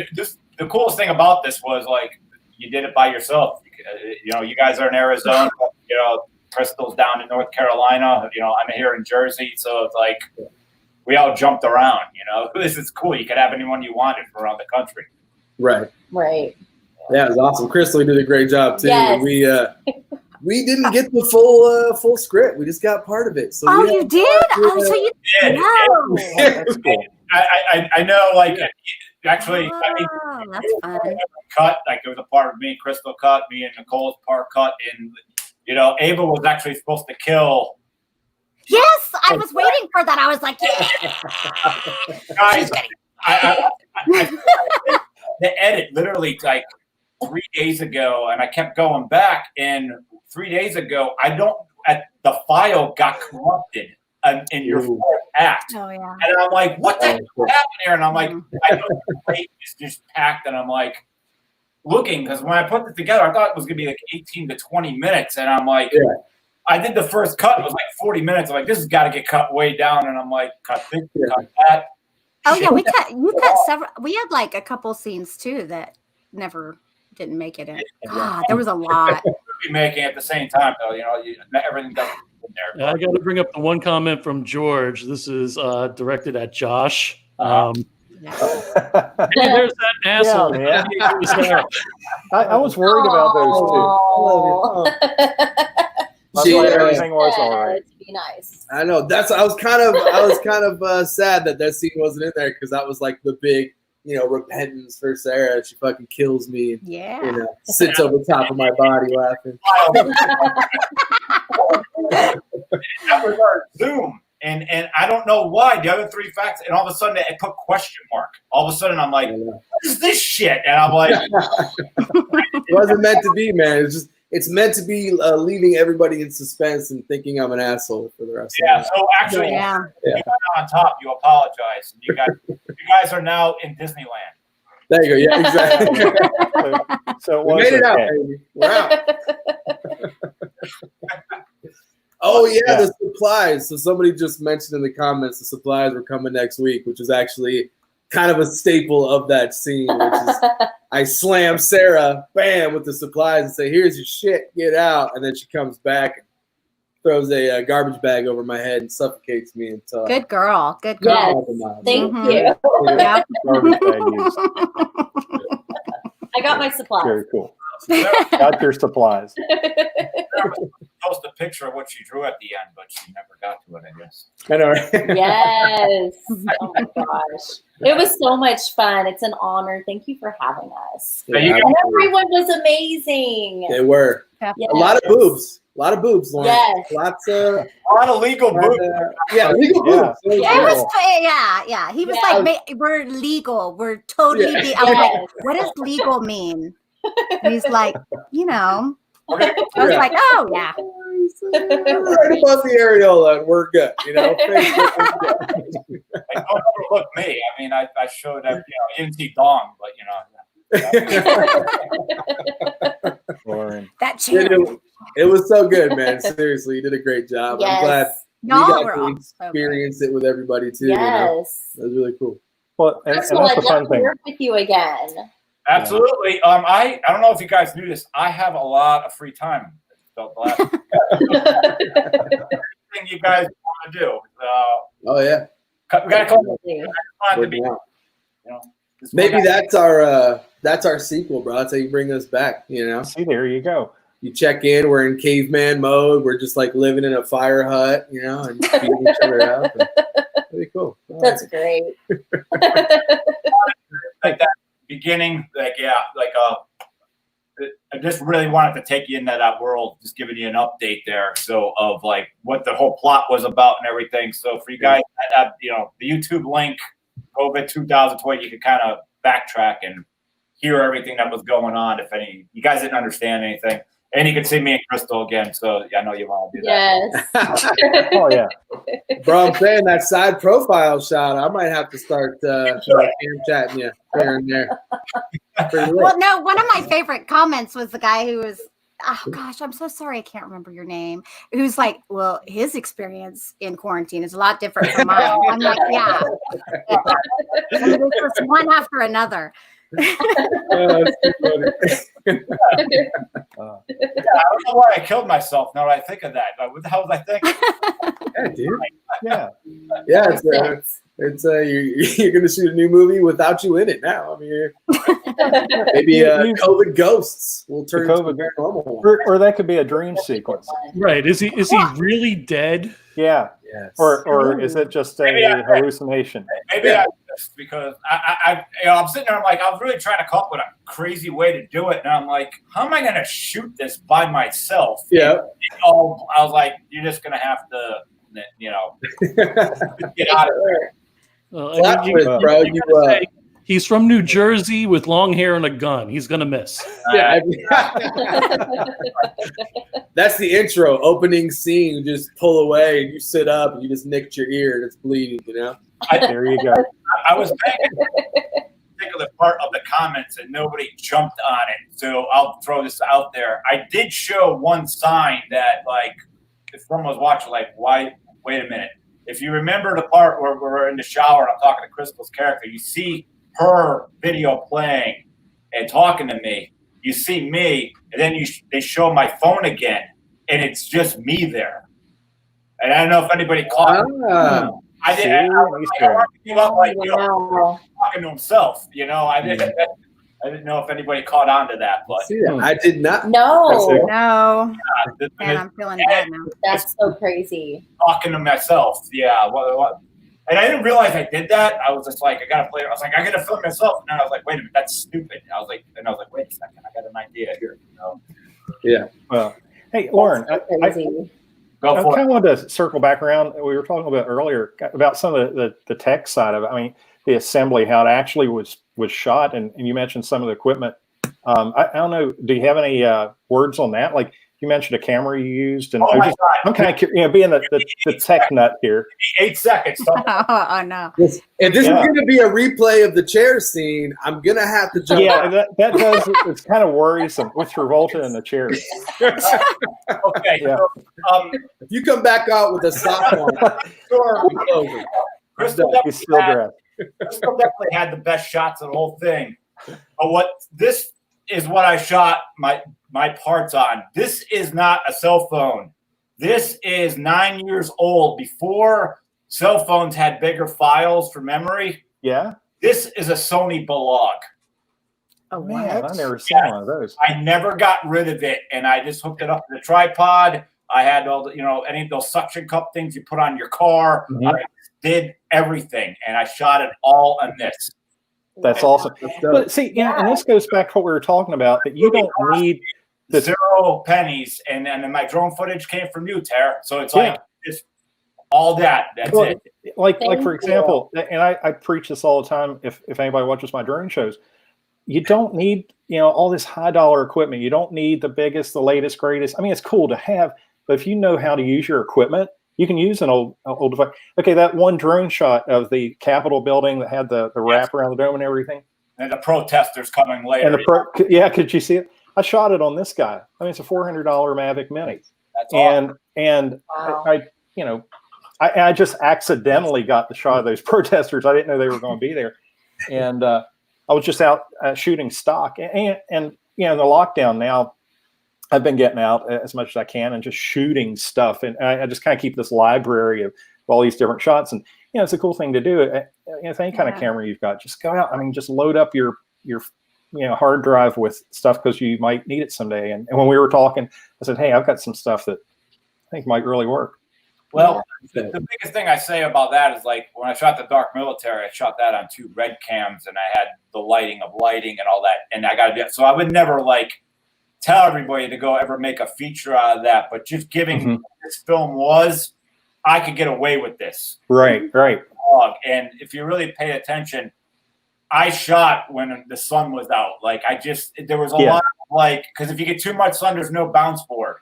the coolest thing about this was like you did it by yourself. You guys are in Arizona. Crystal's down in North Carolina. I'm here in Jersey, so it's like we all jumped around. This is cool. You could have anyone you wanted from around the country. Right. Right. Yeah, it was awesome. Crystal did a great job too. Yes. And we didn't get the full script. We just got part of it. So You did? Oh, so you did. know. That's cool. I know, like, actually, that's fun. cut, like, it was a part of me and Crystal cut, me and Nicole's part cut, and, Ava was actually supposed to kill. Yes, I was waiting for that. I was like, yeah. Guys, the edit literally, like, 3 days ago, and I kept going back, and 3 days ago, the file got corrupted in your fourth act. Oh, yeah. And I'm like, what the heck happened here? And I'm like, I know the plate is just packed, and I'm like, looking, because when I put it together, I thought it was going to be like 18 to 20 minutes, and I'm like, I did the first cut, it was like 40 minutes. I'm like, this has got to get cut way down, and I'm like, cut this, cut that. Oh, yeah, you cut several. We had like a couple scenes, too, that didn't make it in. God, there was a lot. Be making at the same time, though. Everything doesn't there. I got to bring up the one comment from George. This is directed at Josh. Hey, there's that asshole. Yeah, Sarah. I was worried about those two. I'm glad everything was all right. To be nice. I know. I was kind of sad that scene wasn't in there because that was like the big, repentance for Sarah. She fucking kills me. Yeah. Sits over top of my body laughing. That was our Zoom. And I don't know why the other three facts, and all of a sudden it put question mark. All of a sudden I'm like, what is this shit? And I'm like, it wasn't meant to be, man. It's meant to be leaving everybody in suspense and thinking I'm an asshole for the rest of the night. So actually, you got on top. You apologize. You guys are now in Disneyland. There you go. Yeah, exactly. So we made it out, baby. We're out. Oh yeah, the supplies. So somebody just mentioned in the comments the supplies were coming next week, which is actually kind of a staple of that scene, which is I slam Sarah, bam, with the supplies and say, "Here's your shit, get out." And then she comes back and throws a garbage bag over my head and suffocates me until Good girl. Good Yes. girl. Thank Mhm. you. Yeah. Garbage bag use. I got my supplies. Very cool. Got your supplies. Post a picture of what she drew at the end, but she never got to it, I guess. I know, right? Yes. Oh my gosh. It was so much fun. It's an honor. Thank you for having us. Yeah, and everyone was amazing. They were. Yes. A lot of boobs. A lot of boobs, Lauren. Yes. Lots of a lot of legal boobs. Legal boobs. Yeah. He was like, we're legal. We're totally. Yeah. I was like, what does legal mean? And he's like, I was like, oh yeah. Right above the areola, and we're good. Like, don't overlook me. I mean, I showed up. You didn't see Dong, but Lauren. That cheer. It was so good, man. Seriously, you did a great job. Yes. I'm glad No, we we're got all to so experience it with everybody too. Yes. That was really cool. Well, and Crystal, that's I'd the love fun to thing. work with you again. Absolutely. I don't know if you guys knew this. I have a lot of free time. So the last thing you guys want to do. Oh yeah. We got to come to be. Maybe that's our sequel, bro. That's how you bring us back. See, there you go. You check in. We're in caveman mode. We're just like living in a fire hut, and beating each other up. That'd be cool. That's great. Like that beginning, I just really wanted to take you into that world, just giving you an update there. So of like what the whole plot was about and everything. So for you guys that have, the YouTube link, COVID 2020, you can kind of backtrack and hear everything that was going on. If you guys didn't understand anything, and you can see me and Crystal again. So I know you want to do that. Yes. Oh yeah. Bro, I'm saying that side profile shot. I might have to start chatting you here and there. Well, no, one of my favorite comments was the guy who was, oh gosh, I'm so sorry, I can't remember your name. Who's like, well, his experience in quarantine is a lot different from mine. I'm like, yeah. I mean, it's just one after another. I don't know why I killed myself. Now that I think of that, what the hell was I thinking? Yeah, dude. Yeah. Yeah, it's you're gonna shoot a new movie without you in it now. I mean, maybe COVID ghosts will turn into a paranormal one. Or that could be a dream sequence. Right? Is he really dead? Yeah. Yes. Or is it just a hallucination? Maybe I missed because I'm sitting there. I'm like, I was really trying to come up with a crazy way to do it, and I'm like, how am I going to shoot this by myself? Yeah. And, I was like, you're just going to have to, get out of there. Bro, he's from New Jersey with long hair and a gun. He's gonna miss. Yeah. That's the intro. Opening scene. You just pull away and you sit up and you just nicked your ear and it's bleeding. There you go. I was thinking particular part of the comments and nobody jumped on it. So I'll throw this out there. I did show one sign that, like, if someone was watching, like, why? Wait a minute. If you remember the part where we're in the shower and I'm talking to Crystal's character, you see her video playing and talking to me. You see me, and then they show my phone again, and it's just me there. And I don't know if anybody caught it. I did. I give up like talking to himself. You know, I didn't know if anybody caught on to that, but I did not. No. No. Yeah, And I'm feeling bad now. That's so crazy. talking to myself. Yeah. What? And I didn't realize I did that. I was just like, I gotta play. I was like, I gotta film myself. And then I was like, wait a minute, that's stupid. I was like, wait a second, I got an idea here. You know? Yeah. Well, hey, Loren, I kind of wanted to circle back around. We were talking about earlier about some of the tech side of it. I mean, the assembly, how it actually was shot, and you mentioned some of the equipment. I don't know. Do you have any words on that? Like you mentioned a camera you used, and I'm kind of being the tech nut here. 8 seconds. Oh no! If this is going to be a replay of the chair scene, I'm going to have to jump. Yeah, that does. It's kind of worrisome with Travolta in the chair. Okay. Yeah. If you come back out with a sock on, Crystal definitely had the best shots of the whole thing. But this is what I shot my parts on. This is not a cell phone. This is 9 years old, before cell phones had bigger files for memory. Yeah. This is a Sony Balog. Oh, man, I never seen one of those. I never got rid of it, and I just hooked it up to the tripod. I had all the, any of those suction cup things you put on your car. I did everything, and I shot it all on this. That's awesome. But see, and this goes back to what we were talking about, that you don't need the 0 pennies, and then my drone footage came from you, Tara. So it's like just all that. That's it. Like for example, and I preach this all the time. If anybody watches my drone shows, you don't need all this high dollar equipment. You don't need the biggest, the latest, greatest. I mean, it's cool to have, but if you know how to use your equipment, you can use an old device. Okay, that one drone shot of the Capitol building that had the wrap around the dome and everything. And the protesters coming later. And could you see it? I shot it on this guy. I mean, it's a $400 Mavic Mini. That's awesome. And I just accidentally got the shot of those protesters. I didn't know they were going to be there. And I was just out shooting stock. And the lockdown now, I've been getting out as much as I can and just shooting stuff. And I just kind of keep this library of all these different shots. And, it's a cool thing to do. If any kind of camera you've got, just go out. I mean, just load up your hard drive with stuff because you might need it someday. And when we were talking, I said, hey, I've got some stuff that I think might really work. Well, the biggest thing I say about that is, like, when I shot the Dark Military, I shot that on 2 red cams, and I had the lighting and all that. And I got to do it. So I would never, tell everybody to go ever make a feature out of that. But just giving what this film was, I could get away with this. Right. And if you really pay attention, I shot when the sun was out. There was a lot of because if you get too much sun, there's no bounce board.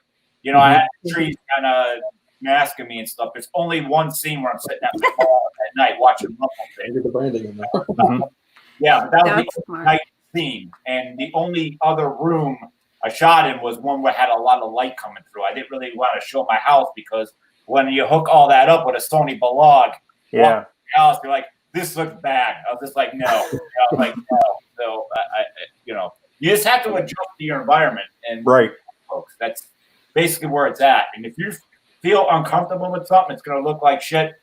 I had trees kind of masking me and stuff. There's only one scene where I'm sitting at the wall at night watching nothing. Yeah, but that was the night scene. And the only other room I shot in was one where had a lot of light coming through. I didn't really want to show my house because when you hook all that up with a Sony Balog, house, you're like, this looks bad. I was just like, no. No. So you just have to adjust to your environment, and folks, that's basically where it's at. And if you feel uncomfortable with something, it's going to look like shit.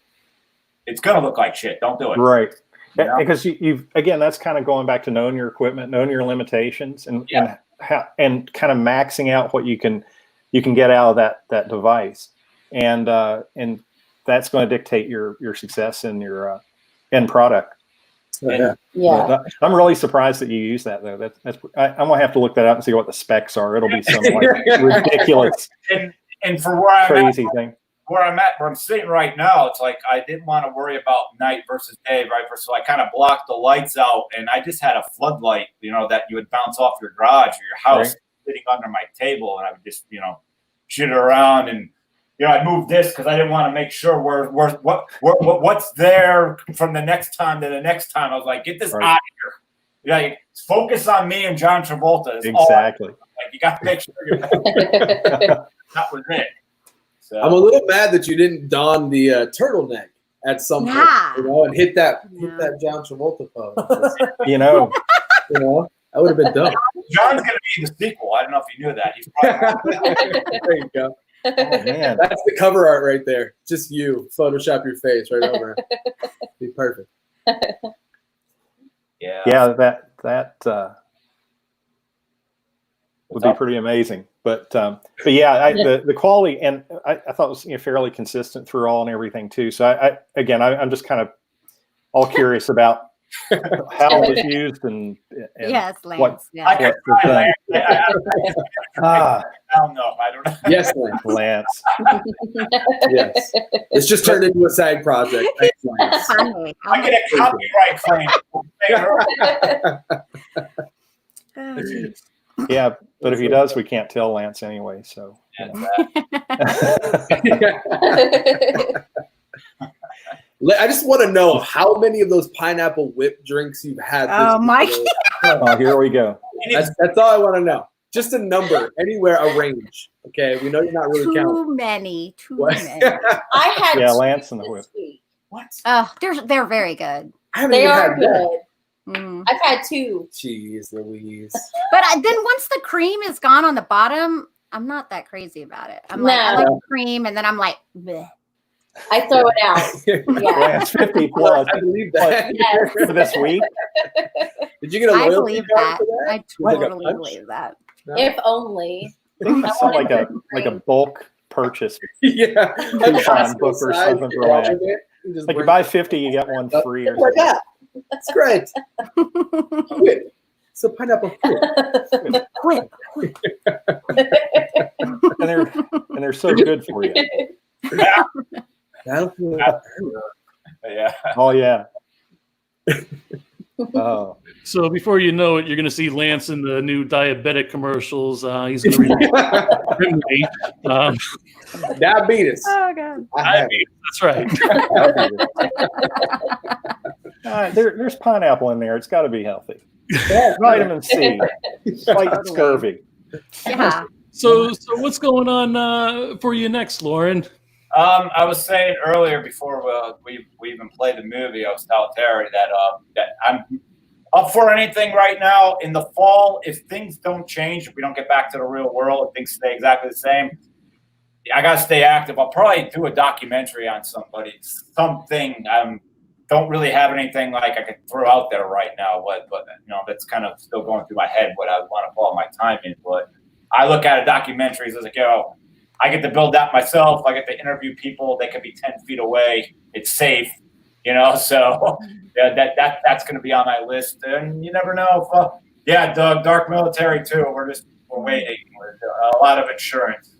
It's going to look like shit. Don't do it. Right. Because you've again, that's kind of going back to knowing your equipment, knowing your limitations, and kind of maxing out what you can get out of that device, and that's going to dictate your success in your end product. Yeah. I'm really surprised that you use that though. I'm gonna have to look that up and see what the specs are. It'll be some ridiculous and for where I'm crazy thing. Where I'm sitting right now, it's like I didn't want to worry about night versus day, right? So I kind of blocked the lights out, and I just had a floodlight, that you would bounce off your garage or your house sitting under my table, and I would just, shoot it around, and I moved this because I didn't want to make sure what's there from the next time to the next time. I was like, get this out of here. Focus on me and John Travolta. Exactly. You got to make sure you're that was it. So. I'm a little mad that you didn't don the turtleneck at some point, and hit that John Travolta pose. That would have been dope. John's going to be the sequel. I don't know if you knew that. He's probably there you go. man. That's the cover art right there. Just you. Photoshop your face right over it. Be perfect. Yeah, that would be pretty amazing. But yeah, the quality, and I thought it was fairly consistent through all and everything too. So I'm just kind of all curious about how it was used and yes, Lance. What, yes. I could try, I don't know. I don't know. Yes, Lance. Yes. It's just turned into a side project. Thanks, Lance. Finally. I get a copyright claim. Oh, geez. Yeah, but if he does, we can't tell Lance anyway. So. I just want to know how many of those pineapple whip drinks you've had. Oh my God. Oh, here we go. That's all I want to know. Just a number, anywhere, a range. Okay, we know you're not really counting. Too many. I had Lance and the whip. What? Oh, they're very good. They are good. I've had 2. Jeez Louise. But then once the cream is gone on the bottom, I'm not that crazy about it. I'm like, I like the cream, and then I'm like, bleh. I throw it out. Lance 50 plus. I believe that. Yes. For this week. Did you get a I loyalty believe card that. for that? I Was it like a totally punch? believe that. No? If only. I think it's like a bulk purchase. Yeah. Coupon book or something for Lance. Like you buy 50, you get one free or Like something. that. That's great. Whip. It's a pineapple whip. Whip. And they're so good for you. Yeah. Oh yeah. Oh. So before you know it, you're going to see Lance in the new diabetic commercials. He's going to be Diabetes. Oh god. That's right. There's pineapple in there. It's got to be healthy. Yeah, Vitamin C, fight scurvy. Yeah. So what's going on for you next, Loren? I was saying earlier before we even played the movie, I was telling Terry that I'm up for anything right now in the fall. If things don't change, if we don't get back to the real world, if things stay exactly the same, I gotta stay active. I'll probably do a documentary on somebody, something. Don't really have anything like I could throw out there right now, but that's kind of still going through my head what I want to put all my time in. But I look at a documentary as like, I get to build that myself. I get to interview people. They can be 10 feet away. It's safe, so that's going to be on my list. And you never know if, Doug, dark military too. We're waiting. A lot of insurance.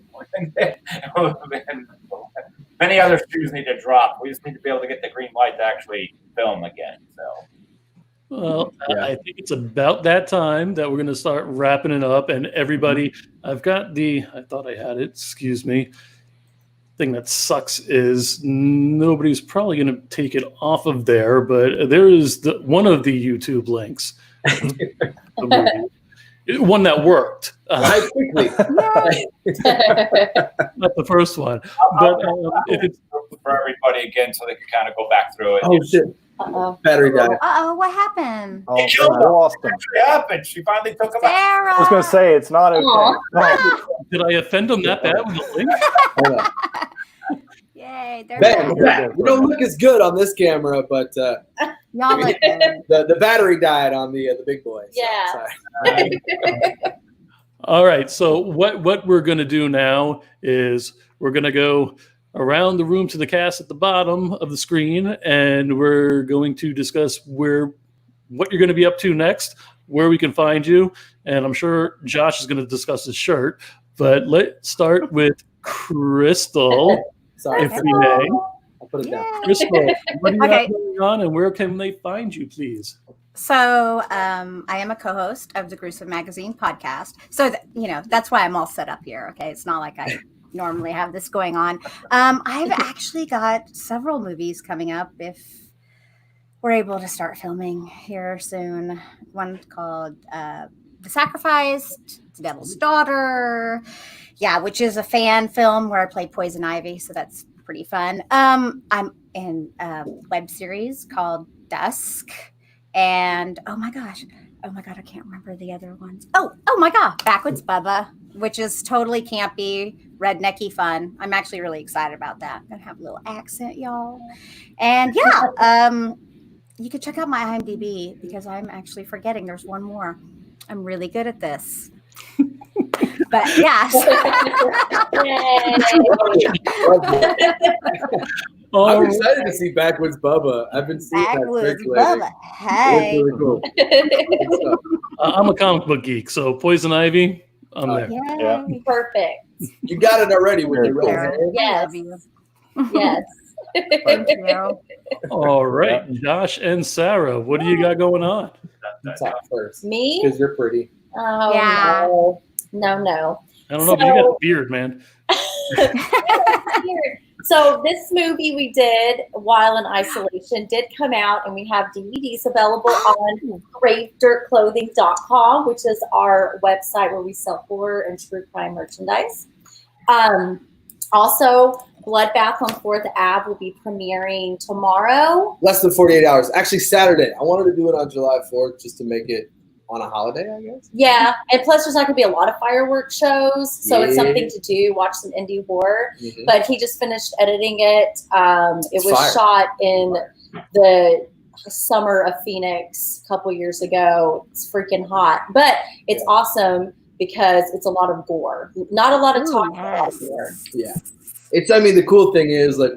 Many other shoes need to drop. We just need to be able to get the green light to actually film again. So. Well, I think it's about that time that we're going to start wrapping it up. And everybody, I've got I thought I had it, excuse me. Thing that sucks is nobody's probably going to take it off of there, but there is one of the YouTube links. One that worked. Right quickly. Not the first one. But if it's for everybody again, so they can kind of go back through it. Oh shit! Battery died. What happened? Oh, I lost them. What happened? She finally took them out. I was going to say it's not okay. No. Did I offend them that bad with the link? Yay! Ben, we don't look as good on this camera, but y'all look good. the battery died on the big boy. So, Yeah. All right. So what we're going to do now is we're going to go around the room to the cast at the bottom of the screen, and we're going to discuss what you're going to be up to next, where we can find you, and I'm sure Josh is going to discuss his shirt. But let's start with Crystal, Sorry. if we may. I'll put it down. Crystal, what do you Okay. have going on, and where can they find you, please? So I am a co-host of the Gruesome Magazine podcast. So that's why I'm all set up here. Okay, it's not like I normally have this going on. I've actually got several movies coming up if we're able to start filming here soon. One called The Sacrificed, The Devil's Daughter, which is a fan film where I play Poison Ivy, so that's pretty fun. I'm in a web series called Dusk, and oh my god, I can't remember the other ones. Oh my god, Backwoods Bubba. which is totally campy, rednecky fun. I'm actually really excited about that. I'm gonna have a little accent, y'all. And yeah, you can check out my IMDb because I'm actually forgetting there's one more. I'm really good at this. But yeah. I'm excited to see Backwoods Bubba. I've been seeing Backwoods that circulating. Bubba. Hey. It's really cool. I'm a comic book geek, so Poison Ivy, I'm there. Yay. Perfect. You got it already with the red hair. Yes. Yes. Thank you. All right, Josh and Sarah, what do you got going on? You talk first. Me? Because you're pretty. Oh, Yeah. no. I don't know, but you got a beard, man. So this movie we did while in isolation did come out, and we have DVDs available on gravedirtclothing.com, which is our website where we sell horror and true crime merchandise. Also, Bloodbath on 4th Ave will be premiering tomorrow. Less than 48 hours. Actually, Saturday. I wanted to do it on July 4th just to make it on a holiday, I guess. Yeah, and plus there's not going to be a lot of fireworks shows, so it's Yeah. something to do, watch some indie horror. Mhm. But he just finished editing it. It It's was fire. shot in the summer of Phoenix a couple years ago. It's freaking hot, but it's awesome because it's a lot of gore. Not a lot of talk about gore. Yeah. I mean, the cool thing is, like,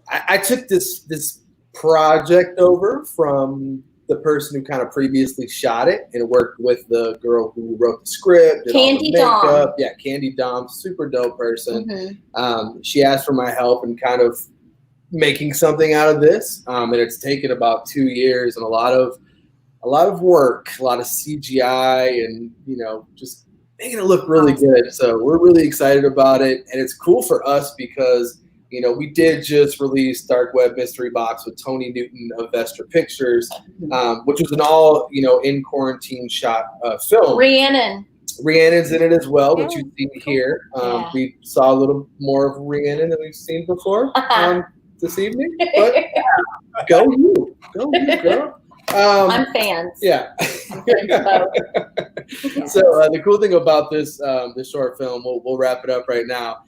I took this project over from the person who kind of previously shot it and worked with the girl who wrote the script. Did all the Candy Dom. makeup. Yeah, Candy Dom, super dope person. Mhm. She asked for my help in kind of making something out of this, and it's taken about 2 years and a lot of work, a lot of CGI, and just making it look really good. So we're really excited about it, and it's cool for us because we did just release Dark Web Mystery Box with Tony Newton of Vestra Pictures, which was an all in quarantine shot film. Rhiannon's in it as well, which you've seen here. Yeah. We saw a little more of Rhiannon than we've seen before this evening, but go you, girl. I'm fans. Yeah. I'm fans of both. So the cool thing about this short film, we'll wrap it up right now,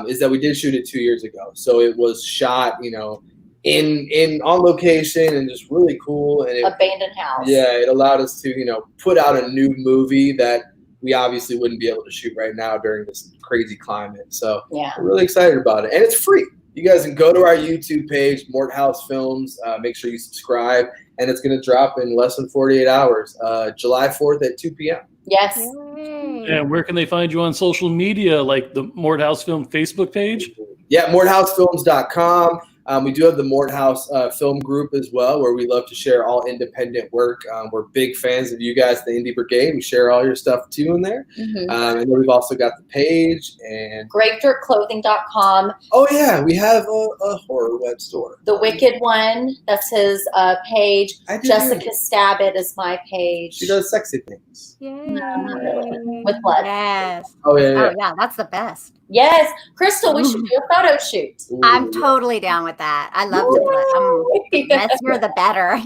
is that we did shoot it 2 years ago. So it was shot, in on location and just really cool. And Abandoned house. Yeah, it allowed us to put out a new movie that we obviously wouldn't be able to shoot right now during this crazy climate. So Yeah. we're really excited about it, and it's free. You guys can go to our YouTube page, Mort House Films. Make sure you subscribe, and it's going to drop in less than 48 hours, July 4th at 2 p.m. Yes. And where can they find you on social media, like the Mort House Film Facebook page? Yeah, morthousefilms.com. We do have the Mort House Film Group as well, where we love to share all independent work. We're big fans of you guys, the Indie Brigade. We share all your stuff too in there. Mhm. And then we've also got the page and GraveDirtClothing.com. oh yeah, we have a horror web store. The Wicked One, that's his page. I did Jessica hear. Stabbit is my page. She does sexy things. No, not really. With blood. Yes. Oh yeah. Oh yeah, that's the best. Yes. Crystal, we should do a photo shoot. I'm totally down with that. I love to do it. The messier, the better.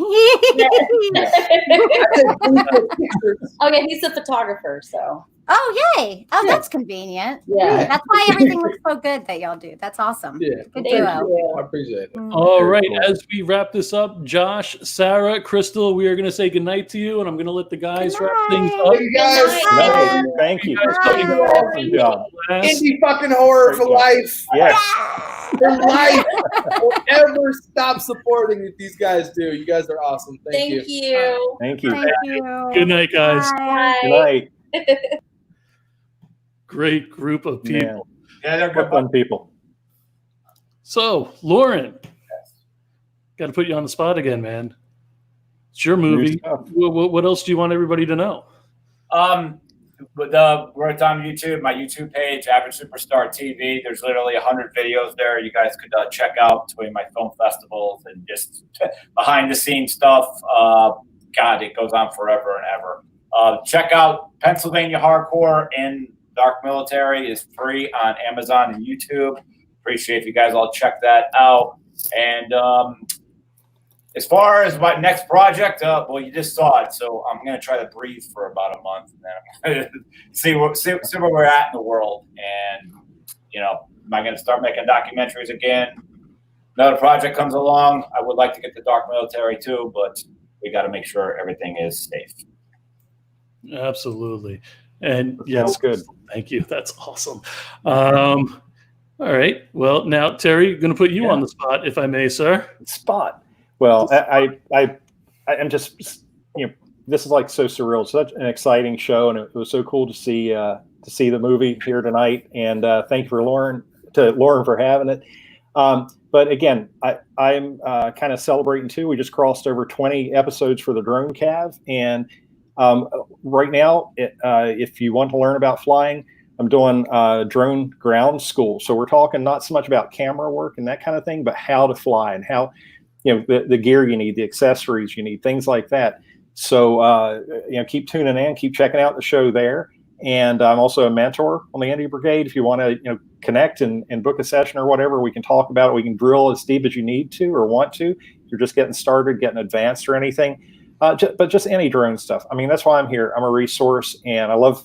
Okay, he's a photographer, so. Oh, yay. Oh, that's convenient. Yeah. That's why everything looks so good that y'all do. That's awesome. Yeah. Good Thank duo. you. I appreciate it. All right, as we wrap this up, Josh, Sarah, Crystal, we are going to say goodnight to you, and I'm going to let the guys wrap things up. Thank you guys. No, thank you. Awesome job. Indie fucking horror for life. Yes. For life. Don't ever stop supporting what these guys do. You guys are awesome. Thank you. Thank you. Thank you. Good night, guys. Good night. Great group of people. Man. Yeah, they're What fun people. So, Loren, got to put you on the spot again, man. It's your movie. What else do you want everybody to know? We're on YouTube, my YouTube page, Average Superstar TV. There's literally 100 videos there you guys could check out between my film festivals and just behind the scenes stuff. God, it goes on forever and ever. Check out Pennsylvania Hardcore and Dark Military is free on Amazon and YouTube. Appreciate if you guys all check that out. And as far as my next project, well, you just saw it, so I'm going to try to breathe for about a month, and then I'm going to see where we're at in the world. And, am I going to start making documentaries again? Another project comes along. I would like to get the dark military too, but we got to make sure everything is safe. Absolutely. And yes, that's good. Thank you. That's awesome. All right. Well, now, Terry, going to put you on the spot, if I may, sir. Spot. Well, I'm just, this is like so surreal. Such an exciting show, and it was so cool to see the movie here tonight. And thank you for Loren for having it. But again, I'm kind of celebrating too. We just crossed over 20 episodes for the Drone Cav, and right now, if you want to learn about flying, I'm doing drone ground school. So we're talking not so much about camera work and that kind of thing, but how to fly and how, the gear you need, the accessories you need, things like that. So, keep tuning in, keep checking out the show there. And I'm also a mentor on the Indy Brigade. If you want to, connect and book a session or whatever, we can talk about it. We can drill as deep as you need to or want to. If you're just getting started, getting advanced or anything. But just any drone stuff. I mean, that's why I'm here. I'm a resource, and I love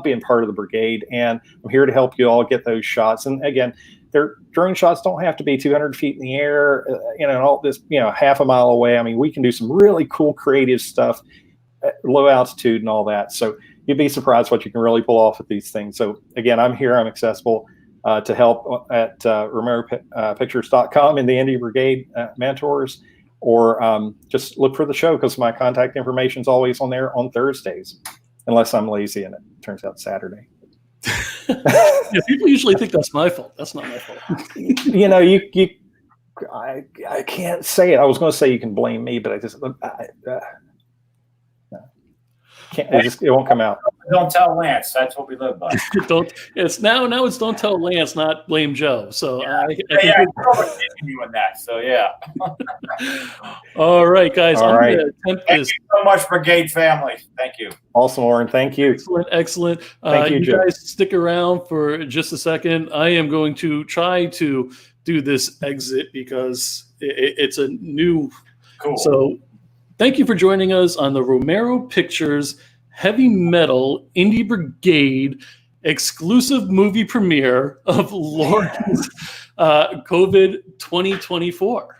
being part of the brigade. And I'm here to help you all get those shots. And again, their drone shots don't have to be 200 feet in the air, and all this, half a mile away. I mean, we can do some really cool, creative stuff at low altitude and all that. So you'd be surprised what you can really pull off with these things. So again, I'm here. I'm accessible to help at RomeroPictures.com in the Indy Brigade mentors. Or just look for the show, because my contact information is always on there on Thursdays, unless I'm lazy and it turns out Saturday. Yeah, people usually think that's my fault. That's not my fault. I can't say it. I was going to say you can blame me, but it won't come out. Don't tell Lance. That's what we live by. It's don't tell Lance, not blame Joe. So I'm doing that. So yeah. All right, guys. All right. Thank you so much, Brigade family. Thank you. Awesome, Loren. Thank you. Excellent. Thank you, Joe. Guys, stick around for just a second. I am going to try to do this exit because it's a new. Cool. So, thank you for joining us on the Romero Pictures Heavy Metal Indie Brigade exclusive movie premiere of Loren's COVID 2024.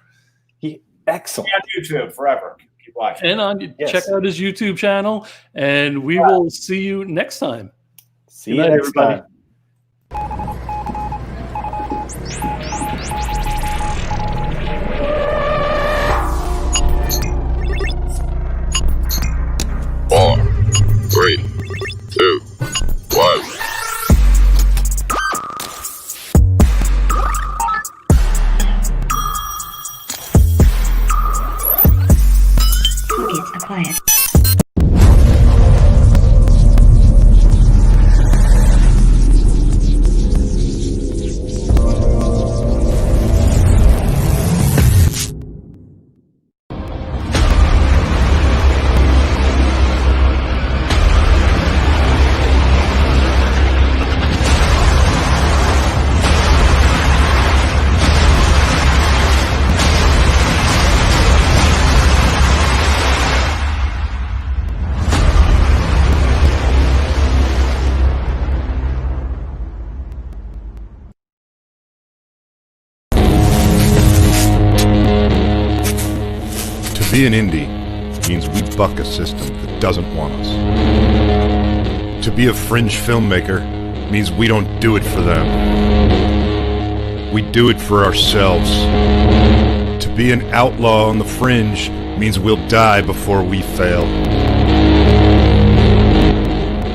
Excellent. On YouTube forever. Keep watching. And check out his YouTube channel, and we will see you next time. See you next time. Four, 3, 2, 1. Cookies acquired. To be an indie means we buck a system that doesn't want us. To be a fringe filmmaker means we don't do it for them. We do it for ourselves. To be an outlaw on the fringe means we'll die before we fail.